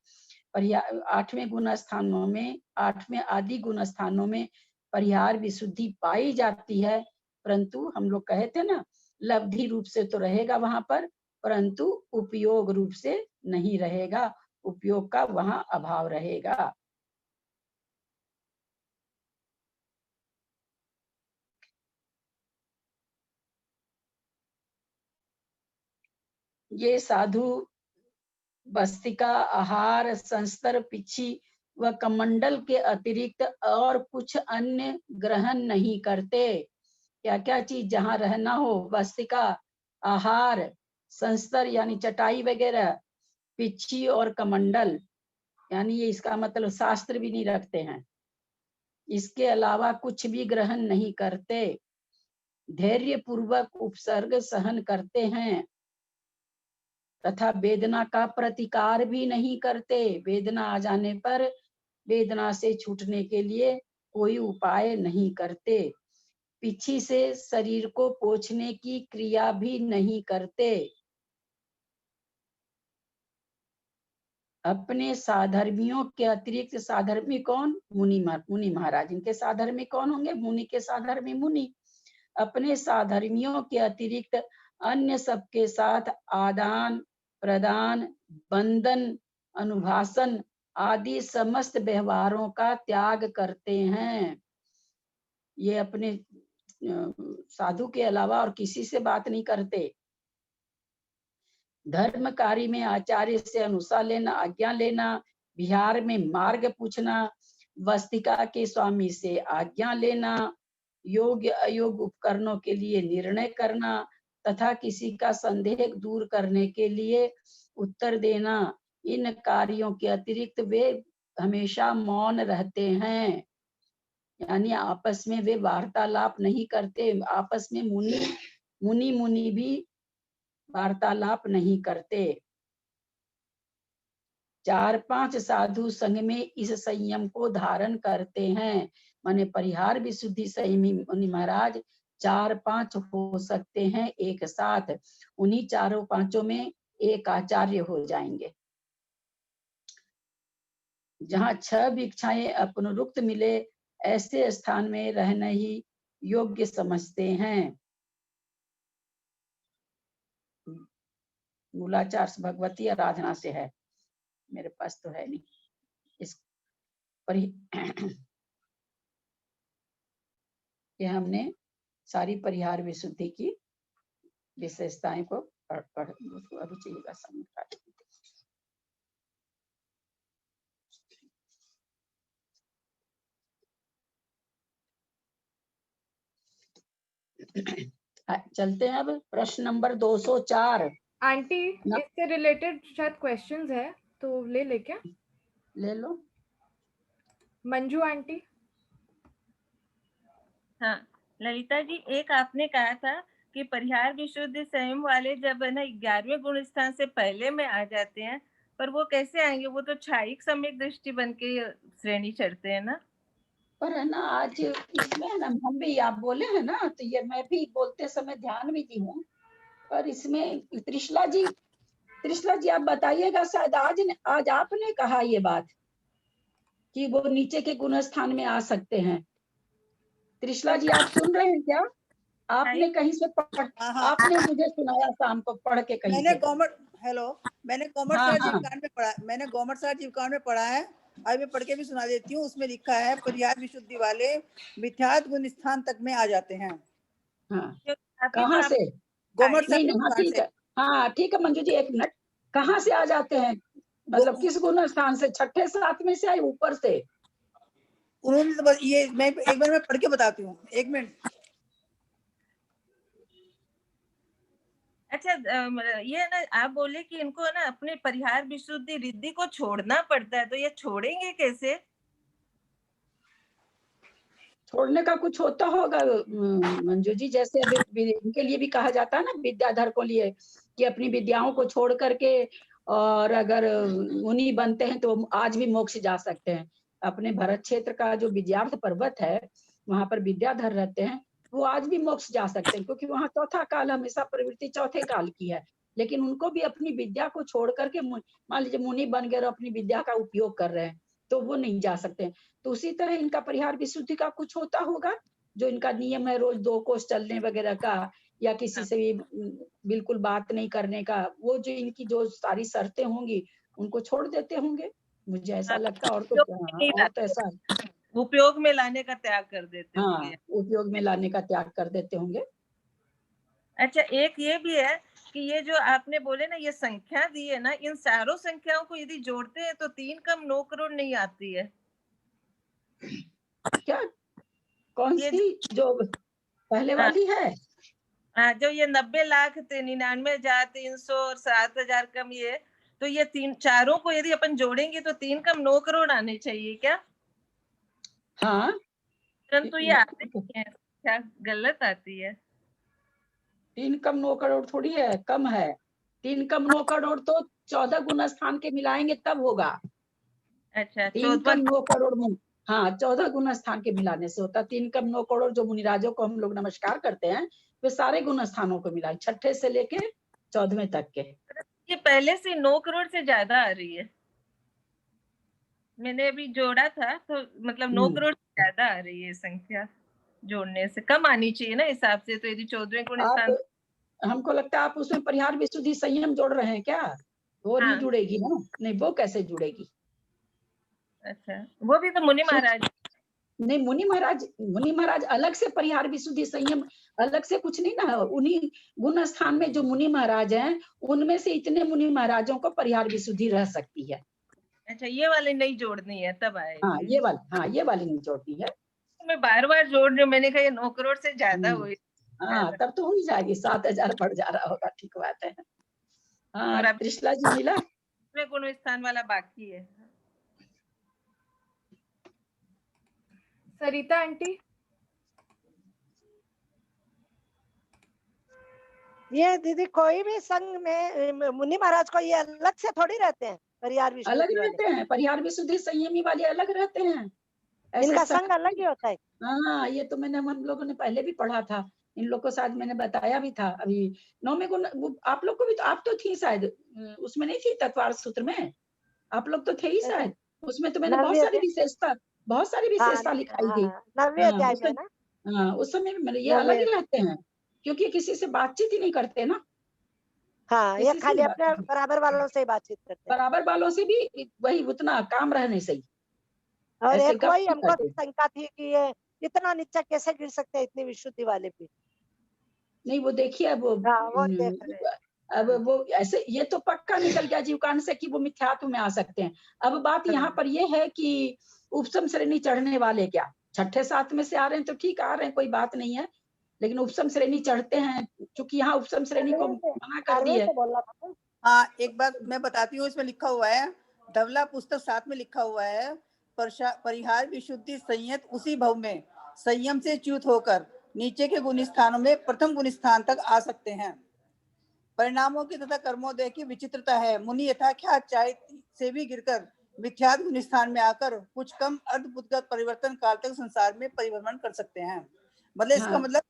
8वें गुण स्थानों में, 8वें आदि गुण स्थानों में परिहार विशुद्धि पाई जाती है, परंतु हम लोग कहे थे ना, लब्धि रूप से तो रहेगा वहां पर, परंतु उपयोग रूप से नहीं रहेगा, उपयोग का वहां अभाव रहेगा। ये साधु बस्तिका, आहार, संस्तर, पिछी व कमंडल के अतिरिक्त और कुछ अन्य ग्रहण नहीं करते। क्या क्या चीज जहाँ रहना हो, बस्तिका, आहार, संस्तर यानी चटाई वगैरह, पिछी और कमंडल यानी ये इसका मतलब शास्त्र भी नहीं रखते हैं, इसके अलावा कुछ भी ग्रहण नहीं करते। धैर्य पूर्वक उपसर्ग सहन करते हैं तथा वेदना का प्रतिकार भी नहीं करते। वेदना आ जाने पर वेदना से छूटने के लिए कोई उपाय नहीं करते। पीछे से शरीर को पोंछने की क्रिया भी नहीं करते। अपने साधर्मियों के अतिरिक्त, साधर्मी कौन? मुनि महाराज। इनके साधर्मी कौन होंगे? मुनि के साधर्मी मुनि। अपने साधर्मियों के अतिरिक्त अन्य सबके साथ आदान प्रदान, बंधन, अनुभाषण आदि समस्त व्यवहारों का त्याग करते हैं। ये अपने साधु के अलावा और किसी से बात नहीं करते। धर्म कार्य में आचार्य से अनुसार लेना, आज्ञा लेना, विहार में मार्ग पूछना, वस्तिका के स्वामी से आज्ञा लेना, योग्य अयोग्य उपकरणों के लिए निर्णय करना तथा किसी का संदेह दूर करने के लिए उत्तर देना, इन कार्यों के अतिरिक्त वे हमेशा मौन रहते हैं। यानी आपस में वे वार्तालाप नहीं करते। आपस में मुनि भी वार्तालाप नहीं करते। 4-5 साधु संग में इस संयम को धारण करते हैं। माने परिहार विशुद्धि संयमी मुनि महाराज 4-5 हो सकते हैं एक साथ। उन्हीं 4-5 में एक आचार्य हो जाएंगे। जहाँ 6 भिक्षाएं अपनुरुक्त मिले, ऐसे स्थान में रहना ही योग्य समझते हैं। मूलाचार भगवती आराधना से है, मेरे पास तो है नहीं। इस पर ये हमने सारी परिहार विशुद्धि की विशेषताएं को पढ़ अभिचय का समझा। चलते हैं अब प्रश्न नंबर 204। आंटी इससे रिलेटेड शायद क्वेश्चंस है तो ले क्या? ले लो। मंजू आंटी। हाँ ललिता जी, एक आपने कहा था कि परिहार विशुद्धि संयम वाले जब है ना 11वें गुण स्थान से पहले में आ जाते हैं, पर वो कैसे आएंगे? वो तो छायिक सम्यक दृष्टि बन के श्रेणी चढ़ते हैं ना। पर है ना आज इसमें है ना, हम भी आप बोले हैं ना, तो ये मैं भी बोलते समय ध्यान भी दी हूँ। पर इसमें त्रिशला जी आप बताइएगा, शायद आज आपने कहा ये बात कि वो नीचे के गुण स्थान में आ सकते हैं। त्रिशला जी आप सुन रहे हैं क्या? आपने कहीं से आपने मुझे सुनाया शाम को पढ़ के कहीं मैंने से। मैंने कॉमर्स जीवकांड में पढ़ा, मैंने कॉमर्स जीवकांड में पढ़ा है। अभी मैं पढ़ के भी सुना देती हूँ। उसमें लिखा है परिहार विशुद्धि वाले मिथ्यात्व गुण स्थान तक में आ जाते हैं। हाँ कहाँ से? कॉमर्स ठीक है। हाँ ठीक है मंजू जी, एक मिनट। कहाँ से आ जाते हैं? मतलब किस गुण स्थान से? 6ठे 7वें से या ऊपर से? उन्होंने तो बस ये मैं एक बार मैं पढ़ के बताती हूँ, एक मिनट। अच्छा ये ना आप बोले कि इनको है ना अपने परिहार विशुद्धि रिद्धि को छोड़ना पड़ता है, तो ये छोड़ेंगे कैसे? छोड़ने का कुछ होता होगा मंजू जी, जैसे अभी इनके लिए भी कहा जाता है ना विद्याधर को लिए कि अपनी विद्याओं को छोड़ करके और अगर मुनि बनते हैं तो आज भी मोक्ष जा सकते हैं। अपने भरत क्षेत्र का जो विद्यार्थ पर्वत है, वहां पर विद्याधर रहते हैं, वो आज भी मोक्ष जा सकते हैं, क्योंकि वहाँ चौथा काल, हमेशा प्रवृत्ति चौथे काल की है। लेकिन उनको भी अपनी विद्या को छोड़ करके, मान लीजिए मुनि बन गए और अपनी विद्या का उपयोग कर रहे हैं, तो वो नहीं जा सकते। तो उसी तरह इनका परिहार विशुद्धि का कुछ होता होगा, जो इनका नियम है रोज 2 कोस चलने वगैरह का, या किसी से भी बिल्कुल बात नहीं करने का, वो जो इनकी जो सारी शर्तें होंगी उनको छोड़ देते होंगे, मुझे ऐसा लगता है। और तो ऐसा उपयोग में लाने का त्याग कर देते होंगे। होंगे। उपयोग में लाने का त्याग कर देते होंगे। अच्छा एक ये भी है कि ये जो आपने बोले ना ये संख्या दी है ना, इन सारों संख्याओं को यदि जोड़ते हैं तो 3 कम 9 करोड़ नहीं आती है क्या? कौन सी? जो पहले वाली है? हाँ, जो ये 90 लाख 99,300 और 7,000 कम, ये तो ये चारों को यदि अपन जोड़ेंगे तो 3 कम 9 करोड़ आने चाहिए क्या? हाँ परंतु ये आते नहीं है, क्या गलत आती है? 3 कम 9 करोड़ थोड़ी है, कम है। 3 कम 9 करोड़ तो 14 गुना स्थान के मिलाएंगे तब होगा। अच्छा 3 कम 9 करोड़ में, हाँ 14 गुना स्थान के मिलाने से होता। 3 कम 9 करोड़ जो मुनिराजों को हम लोग नमस्कार करते हैं, वे सारे गुण स्थानों को मिलाए, 6ठे से लेके 14वें तक के। ये पहले से 9 करोड़ से ज्यादा आ रही है। मैंने अभी जोड़ा था तो मतलब 9 करोड़ से ज्यादा आ रही है संख्या, जोड़ने से कम आनी चाहिए ना हिसाब से। तो यदि 14वें गुण आप स्थान, हमको लगता है आप उसमें परिहार विशुद्धि संयम जोड़ रहे हैं क्या? वो नहीं हाँ। जुड़ेगी ना, नहीं वो कैसे जुड़ेगी? अच्छा, वो भी तो मुनि महाराज। नहीं, मुनि महाराज अलग से परिहार विशुद्धि संयम अलग से कुछ नहीं ना, उन्हीं गुण स्थान में जो मुनि महाराज हैं उनमें से इतने मुनि महाराजों को परिहार विशुद्धि रह सकती है। अच्छा, ये वाली नहीं जोड़नी है तब आएगी। हाँ, ये वाली नहीं जोड़नी है। तो मैं बार-बार जोड़ रही हूँ, मैंने कहा ये 9 करोड़ से ज्यादा हुई। हाँ, तब तो हो ही जाएगी, 7,000 बढ़ जा रहा होगा, ठीक बात है। हाँ, और अब त्रिशला जी मिला? गुण स्थान वाला बाकी है। सरिता आंटी, ये दीदी कोई भी संघ में मुनि महाराज को ये अलग से थोड़ी रहते हैं, परिहार अलग विशुद्धि वाले रहते हैं, परिहार विशुद्धि संयमी वाले अलग रहते हैं। ऐसे इनका सब संघ अलग ही होता है। हाँ, ये तो हम लोगों ने पहले भी पढ़ा था, इन लोग को शायद मैंने बताया भी था। अभी 9वें गुण आप लोग को भी तो, आप तो थी शायद उसमें नहीं थी तत्वार सूत्र में, आप लोग तो थे ही शायद उसमें। तो मैंने बहुत सारी विशेषता लिखाई थी। 9वें अध्याय में ना। हाँ, उस समय में ये अलग ही रहते हैं, क्योंकि किसी से बातचीत ही नहीं करते ना। हाँ, ये किसी से खाली भी अपने बराबर वालों से ही बातचीत करते हैं। बराबर वालों से भी वही उतना काम रहने सही। और ऐसे एक गप वही नहीं हमको करते। शंका थी कि ये इतना नीचा कैसे गिर सकते हैं इतनी विशुद्धि वाले भी। नहीं, वो देखिए अब हाँ, वो देख रहे हैं। अब वो ऐसे ये तो पक्का निकल गया जीवकांड से कि वो मिथ्यात्व में आ सकते हैं। अब बात यहाँ पर ये है कि उपसम श्रेणी चढ़ने वाले क्या 6ठे 7वें से आ रहे हैं तो ठीक आ रहे हैं, कोई बात नहीं है, लेकिन उपसम श्रेणी चढ़ते हैं, क्योंकि यहाँ उपसम श्रेणी को मना कर दी है। हाँ, एक बात मैं बताती हूँ, इसमें लिखा हुआ है, धवला पुस्तक 7 में लिखा हुआ है, परिहार विशुद्धि संयत उसी भव में संयम से च्युत होकर नीचे के गुण स्थानों में प्रथम गुण स्थान तक आ सकते हैं। परिणामों की तथा कर्मोदय की विचित्रता है, मुनि यथाख्यात चाय से भी गिरकर मिथ्यात्व गुण स्थान में आकर कुछ कम अर्धपुतगत परिवर्तन काल तक संसार में परिभ्रमण कर सकते हैं। मतलब इसका मतलब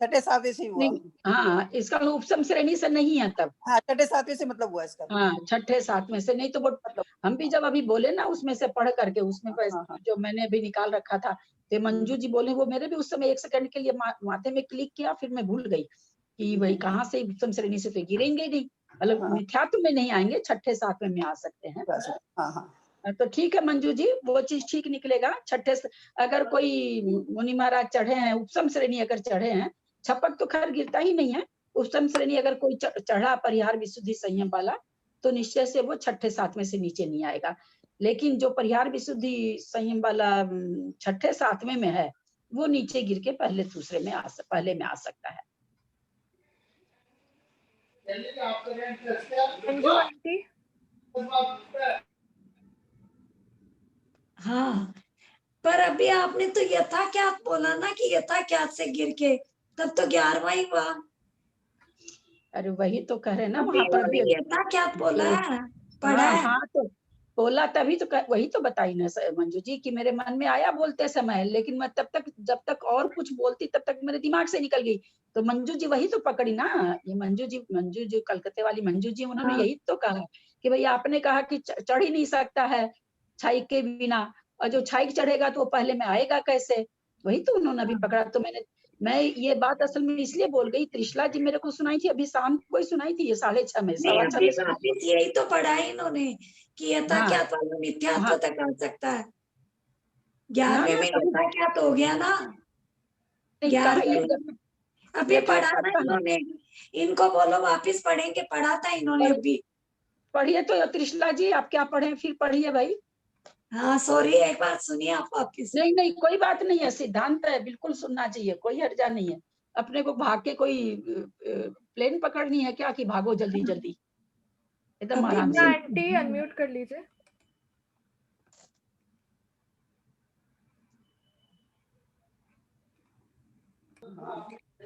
6ठे 7वें से हुआ। हाँ, इसका उपसम श्रेणी से नहीं है तब। हाँ, 6ठे 7वें से मतलब हुआ इसका। हाँ, 6ठे 7वें से नहीं तो वो हम भी जब अभी बोले ना उसमें से पढ़ करके उसमें जो मैंने अभी निकाल रखा था, तो मंजू जी बोले, वो मेरे भी उस समय 1 सेकंड के लिए माथे में क्लिक किया, फिर मैं भूल गई कि भाई कहाँ से उपसम श्रेणी से तो गिरेंगे नहीं, मतलब मिथ्यात्व में नहीं आएंगे, 6ठे 7वें में आ सकते हैं। तो ठीक है मंजू जी, वो चीज ठीक निकलेगा। 6ठे अगर कोई मुनि महाराज चढ़े हैं, उपसम श्रेणी अगर चढ़े हैं, छपक तो खैर गिरता ही नहीं है, उपसम श्रेणी अगर कोई चढ़ा परिहार विशुद्धि संयम वाला, तो निश्चय से वो 6ठे 7वें से नीचे नहीं आएगा। लेकिन जो परिहार विशुद्धि संयम वाला 6ठे 7वें में है, वो नीचे गिर के पहले में आ सकता है। मंजू आंटी, हाँ, पर अभी आपने तो यथाख्यात बोला ना कि यथाख्यात से गिर के, तब तो 11वां ही हुआ। अरे वही तो कह रहे ना, वहां पर भी यथाख्यात बोला है, पढ़ा है। हाँ, तो बोला तभी तो वही तो बताई ना मंजू जी कि मेरे मन में आया बोलते समय, लेकिन मैं जब तक और कुछ बोलती तब तक मेरे दिमाग से निकल गई। तो मंजू जी वही तो पकड़ी ना, ये मंजू जी कलकत्ते वाली मंजू जी, उन्होंने यही तो कहा कि भाई आपने कहा कि चढ़ ही नहीं सकता है छाई के बिना, और जो छाई चढ़ेगा तो वो पहले में आएगा कैसे, वही तो उन्होंने अभी पकड़ा। तो मैं ये बात असल में इसलिए बोल गई, त्रिशला जी मेरे को सुनाई थी, अभी शाम को ही सुनाई थी, ये 6:30 में 6:15 में सुनाई। यही तो पढ़ा है इन्होंने कि यथाख्यात वाला मिथ्यात्व तक आ सकता है। 11वें में यथाख्यात हो गया ना, 11वें अभी पढ़ा ना इन्होंने, इनको बोलो वापिस पढ़ेंगे, पढ़ा था इन्होंने अभी। पढ़िए तो त्रिशला जी, आप क्या पढ़े फिर पढ़िए भाई। हाँ सॉरी, एक बार सुनिए आप वापिस। नहीं कोई बात नहीं है, सिद्धांत है, बिल्कुल सुनना चाहिए, कोई हर्जा नहीं है। अपने को भाग के कोई प्लेन पकड़नी है क्या कि भागो जल्दी जल्दी, एकदम आराम से। आंटी अनम्यूट कर लीजिए।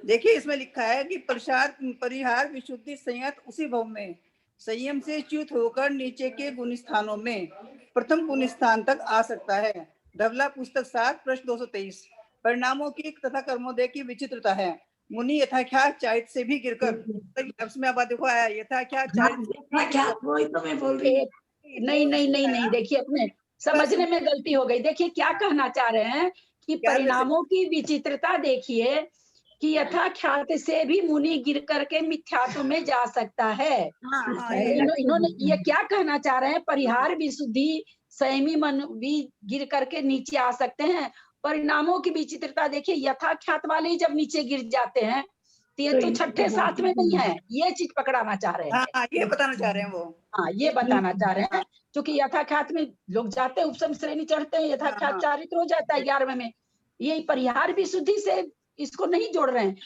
देखिए इसमें लिखा है कि परिहार विशुद्धि संयत उसी भव में संयम से च्युत होकर नीचे के गुण स्थानों में प्रथम गुण स्थान तक आ सकता है। धवला पुस्तक 7 पृष्ठ 223। परिणामों की तथा कर्मोदय की विचित्रता है, मुनि यथाख्यात चारित से भी गिरकर, में अब देखो आया यथाख्यात चारित, वही तो मैं बोल रही हूँ। नहीं देखिए, अपने समझने में गलती हो गई। देखिए क्या कहना चाह रहे हैं कि परिणामों की विचित्रता देखिए कि यथाख्यात से भी मुनि गिर करके मिथ्यात्व में जा सकता है। इन्होंने ये क्या कहना चाह रहे हैं, परिहार विशुद्धि संयमी मन भी गिर करके नीचे आ सकते हैं। परिणामों की विचित्रता देखिए, यथाख्यात वाले ही जब नीचे गिर जाते हैं तो ये तो छठे साथ में नहीं है, ये चीज पकड़ाना चाह रहे हैं। हाँ, ये बताना चाह रहे हैं वो। हाँ, ये बताना चाह रहे हैं, क्योंकि यथाख्यात में लोग जाते हैं, उपसम श्रेणी चढ़ते हैं, यथाख्यात चारित्र हो जाता है 11वें में। ये परिहार विशुद्धि से इसको नहीं जोड़ रहे हैं।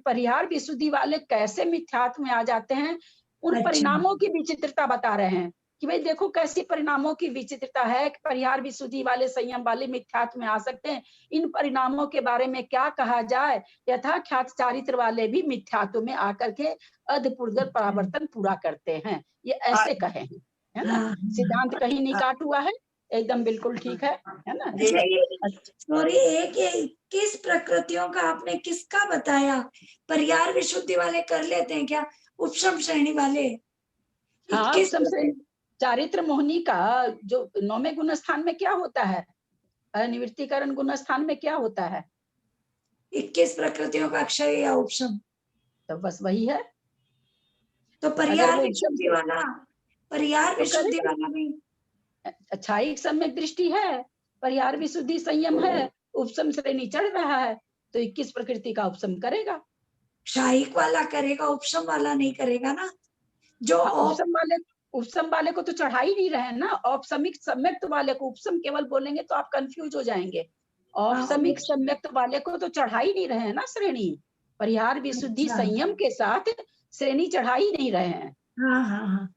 परिहार विशुद्धि वाले कैसे मिथ्यात्व में आ जाते हैं, उन परिणामों की विचित्रता बता रहे हैं कि भाई देखो कैसी परिणामों की विचित्रता है कि परिहार विशुद्धि वाले संयम वाले मिथ्यात्व में आ सकते हैं। इन परिणामों के बारे में क्या कहा जाए, यथाख्यात चारित्र वाले भी मिथ्यात्व में आकर के अधपूर्वक परावर्तन पूरा करते हैं, ये ऐसे कहे हैं, है ना। सिद्धांत कहीं नहीं काट हुआ है, एकदम बिल्कुल ठीक है ना। सॉरी, एक ये किस प्रकृतियों का आपने किसका बताया, परिहार विशुद्धि वाले कर लेते हैं क्या, उपशम श्रेणी वाले? हाँ, उपशम श्रेणी चारित्र मोहिनी का जो 9वें गुण स्थान में क्या होता है, अनिवृत्तिकरण गुण स्थान में क्या होता है, 21 प्रकृतियों का अक्षय या उपशम, तो बस वही है। तो परिहार विशुद्धि वाला, परिहार विशुद्धि वाला नहीं, क्षायिक सम्यक दृष्टि है, परिहार विशुद्धि संयम है, उपशम श्रेणी चढ़ रहा है, तो 21 प्रकृति का उपशम करेगा। क्षायिक वाला करेगा, उपशम वाला नहीं करेगा ना। जो उपशम वाले को तो चढ़ा ही नहीं रहे ना, औपसमिक सम्यक्त वाले को उपशम केवल बोलेंगे तो आप कंफ्यूज हो जाएंगे। औपसमिक सम्यक्त वाले को तो चढ़ा ही नहीं रहे हैं ना श्रेणी, परिहार विशुद्धि संयम के साथ श्रेणी चढ़ा ही नहीं रहे हैं। हाँ हाँ हाँ,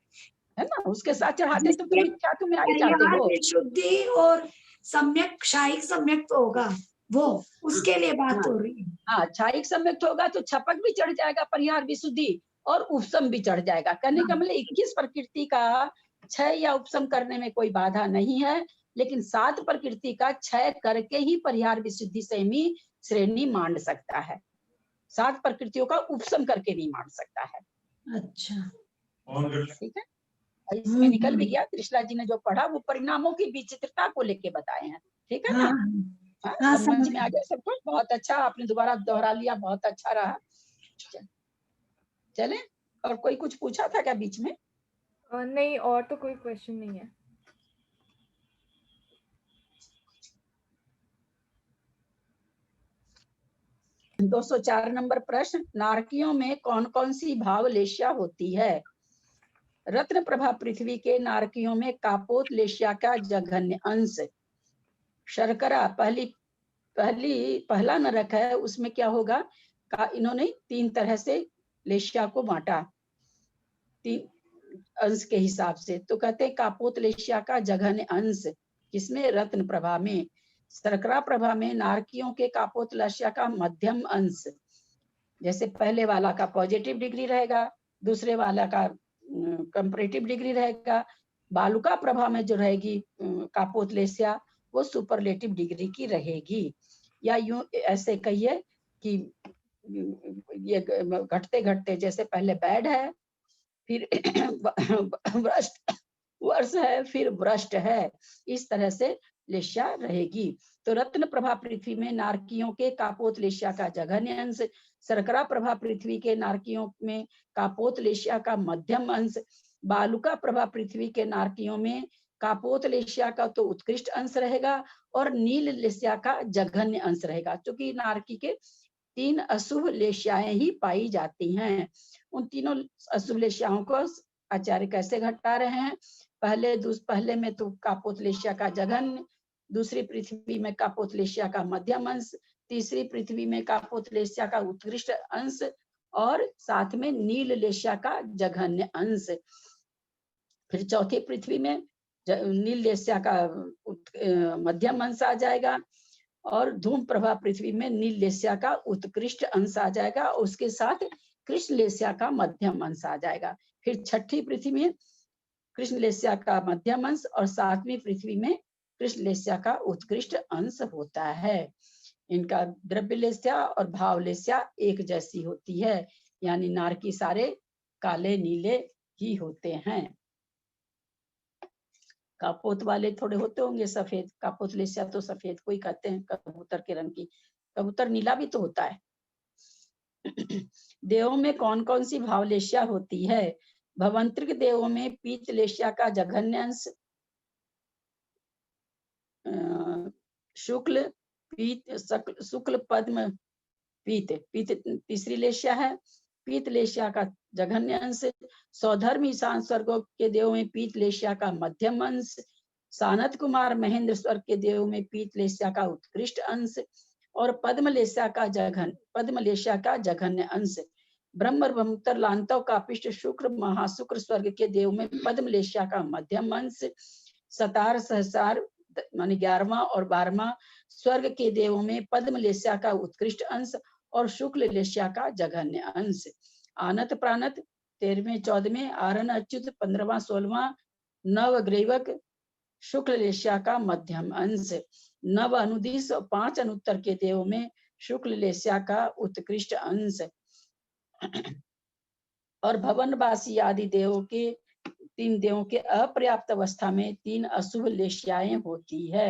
है ना, उसके साथ चढ़ाते तो तुम मिथ्यात्व में आ ही जाते हो। विशुद्धि और सम्यक क्षायिक सम्यक्त होगा वो, उसके लिए बात हो रही है। हाँ, क्षायिक सम्यक्त होगा तो छपक भी चढ़ जाएगा परिहार विशुद्धि और उपशम भी चढ़ जाएगा। कहने का मतलब 21 प्रकृति का क्षय या उपशम करने में कोई बाधा नहीं है, लेकिन 7 प्रकृति का क्षय करके ही परिहार विशुद्धि संयमी श्रेणी मान सकता है, 7 प्रकृतियों का उपशम करके नहीं मान सकता है। अच्छा, ठीक है, इसमें निकल भी गया। त्रिशला जी ने जो पढ़ा वो परिणामों की विचित्रता को लेके बताए हैं। ठीक है ना, समझ में आ गया सबको? बहुत अच्छा, आपने दोबारा दोहरा लिया, बहुत अच्छा रहा। चले, और कोई कुछ पूछा था क्या बीच में? नहीं, और तो कोई क्वेश्चन नहीं है। । 204 नंबर प्रश्न, नारकियों में कौन कौन सी भावलेश्या होती है? रत्न प्रभा पृथ्वी के नारकियों में कापोत लेश्या का जघन्य अंश, शर्करा पहला नरक है, उसमें क्या होगा का इन्होंने 3 तरह से लेश्या को बांटा 3 अंश के हिसाब से, तो कहते हैं कापोत लेश्या का जघन्य अंश किसमें, रत्न प्रभा में। शर्करा प्रभा में नारकियों के कापोत लेश्या का मध्यम अंश, जैसे पहले वाला का पॉजिटिव डिग्री रहेगा, दूसरे वाला का कंपैरेटिव डिग्री रहेगा। बालुका प्रभा में जो रहेगी कापोत लेश्या, वो सुपरलेटिव डिग्री की रहेगी। या यूं ऐसे कहिए कि ये घटते घटते जैसे पहले बैड है, फिर वर्ष है, फिर भ्रष्ट है, इस तरह से लेश्या रहेगी। तो रत्न प्रभा पृथ्वी में नारकियों के कापोत लेश्या का जघन्य अंश, शर्करा प्रभा पृथ्वी के नारकियों में कापोत लेश्या का मध्यम अंश, बालुका प्रभा पृथ्वी के नारकियों में कापोत लेश्या का तो उत्कृष्ट अंश रहेगा और नील लेश्या का जघन्य अंश रहेगा। क्योंकि नारकी के 3 अशुभ लेश्याएं ही पाई जाती हैं। उन तीनों अशुभ लेश्याओं को आचार्य कैसे घटा रहे हैं, पहले में तो कापोत लेश्या का जघन्य, दूसरी पृथ्वी में कापोत लेश्या का मध्यम अंश, तीसरी पृथ्वी में कापोत लेश्या का उत्कृष्ट अंश और साथ में नील लेश्या का जघन्य अंश। फिर चौथी पृथ्वी में नील लेश्या का मध्यम अंश आ जाएगा और धूम प्रभा पृथ्वी में नील लेश्या का उत्कृष्ट अंश आ जाएगा, उसके साथ कृष्ण लेश्या का मध्यम अंश आ जाएगा। फिर छठी पृथ्वी में कृष्ण लेश्या का मध्यम अंश और 7वीं पृथ्वी में कृष्ण लेश्या का उत्कृष्ट अंश होता है। इनका द्रव्य लेश्या और भाव लेश्या एक जैसी होती है, यानी नारकी सारे काले नीले ही होते हैं। कापोत वाले थोड़े होते होंगे सफेद, कापोत लेस्या तो सफेद कोई कहते हैं, कबूतर के रंग की। कबूतर नीला भी तो होता है। देवों में कौन कौन सी भावलेश्या होती है? भवंत्रिक देवों में पीत लेश्या का जघन्य अंश, शुक्ल पीत शुक्ल पद्म पीत पीत तीसरी लेश्या है। पीत लेश्या का जघन्य अंश, सौधर्म ईशान स्वर्गों के देवों में पीत लेश्या का मध्यम अंश, सानत कुमार महेंद्र स्वर्ग के देवों में पीत लेश्या का उत्कृष्ट अंश और पद्म लेश्या का जघन्य अंश। ब्रह्म ब्रह्मोत्तर लांतव का पिष्ट शुक्र महाशुक्र स्वर्ग के देव में पद्म लेश्या का मध्यम अंश, सतार सहसार मानी 11वां और 12वां स्वर्ग के देवों में पद्म लेस्या का उत्कृष्ट अंश और शुक्ल लेस्या का जघन्य अंश। आनत प्राणत 13वें 14वें, आरन अच्युत 15वां 16वां, नव ग्रीवक शुक्ल लेस्या का मध्यम अंश। नव अनुदिश 5 अनुत्तर के देवों में शुक्ल लेस्या का उत्कृष्ट अंश और भवनवासी आदि देवों के 3 देवों के अपर्याप्त अवस्था में 3 अशुभ लेश्याएं होती है।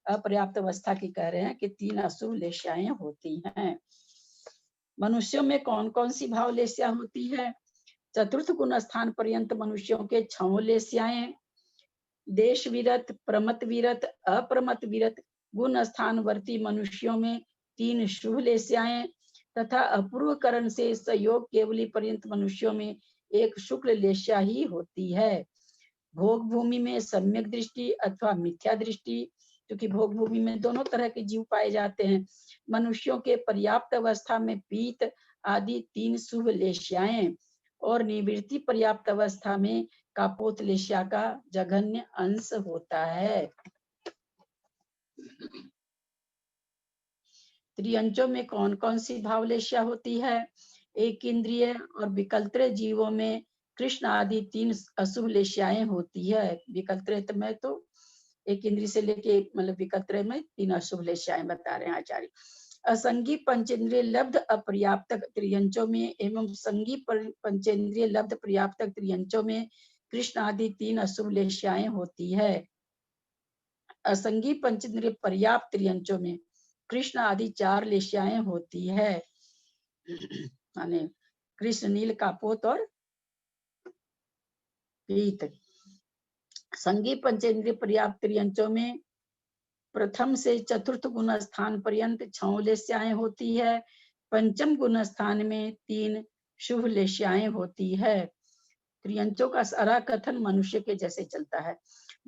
अपर्याप्त अवस्था की कह रहे हैं कि 3 अशुभ लेश्याएं होती हैं। मनुष्यों में कौन कौन सी भाव लेश्या होती है? चतुर्थ गुण स्थान पर्यंत मनुष्यों के 6 लेश्याएं, देश विरत, प्रमत विरत, अप्रमत विरत गुण स्थानवर्ती मनुष्यों में 3 शुभ लेश्याएं तथा अपूर्व करण से सहयोग केवली पर्यंत मनुष्यों में 1 शुक्ल लेश्या ही होती है। भोग भूमि में सम्यक दृष्टि अथवा मिथ्या दृष्टि, क्योंकि भोग भूमि में दोनों तरह के जीव पाए जाते हैं। मनुष्यों के पर्याप्त अवस्था में पीत आदि 3 शुभ लेश्याएं और निवृत्ति पर्याप्त अवस्था में कापोत लेश्या का जघन्य अंश होता है। त्रियंचों में कौन कौन सी भावलेश्या होती है? एक इंद्रिय और विकल्त्र जीवों में कृष्ण आदि 3 अशुभ लेश्याएं होती है। विकल्त्र में तो एक इंद्रिय से लेके मतलब विकल्त्र में 3 अशुभ लेश्याएं बता रहे हैं आचार्य। असंगी पंचेंद्रिय लब्ध अपर्याप्त त्रियंचों में एवं संगी पंचेंद्रिय लब्ध पर्याप्त त्रियंचों में कृष्ण आदि 3 अशुभ लेश्याएं होती है। असंगी पंचेंद्रिय पर्याप्त त्रियंचों में कृष्ण आदि 4 लेश्याएं होती है, माने कृष्ण, नील, कापोत और पीत। संगी पंचेंद्रिय पर्याप्त त्रियंचों में प्रथम से चतुर्थ गुण स्थान पर्यंत 6 लेश्याएं होती है। पंचम गुण स्थान में 3 शुभ लेश्याएं होती है। त्रियंचों का सारा कथन मनुष्य के जैसे चलता है।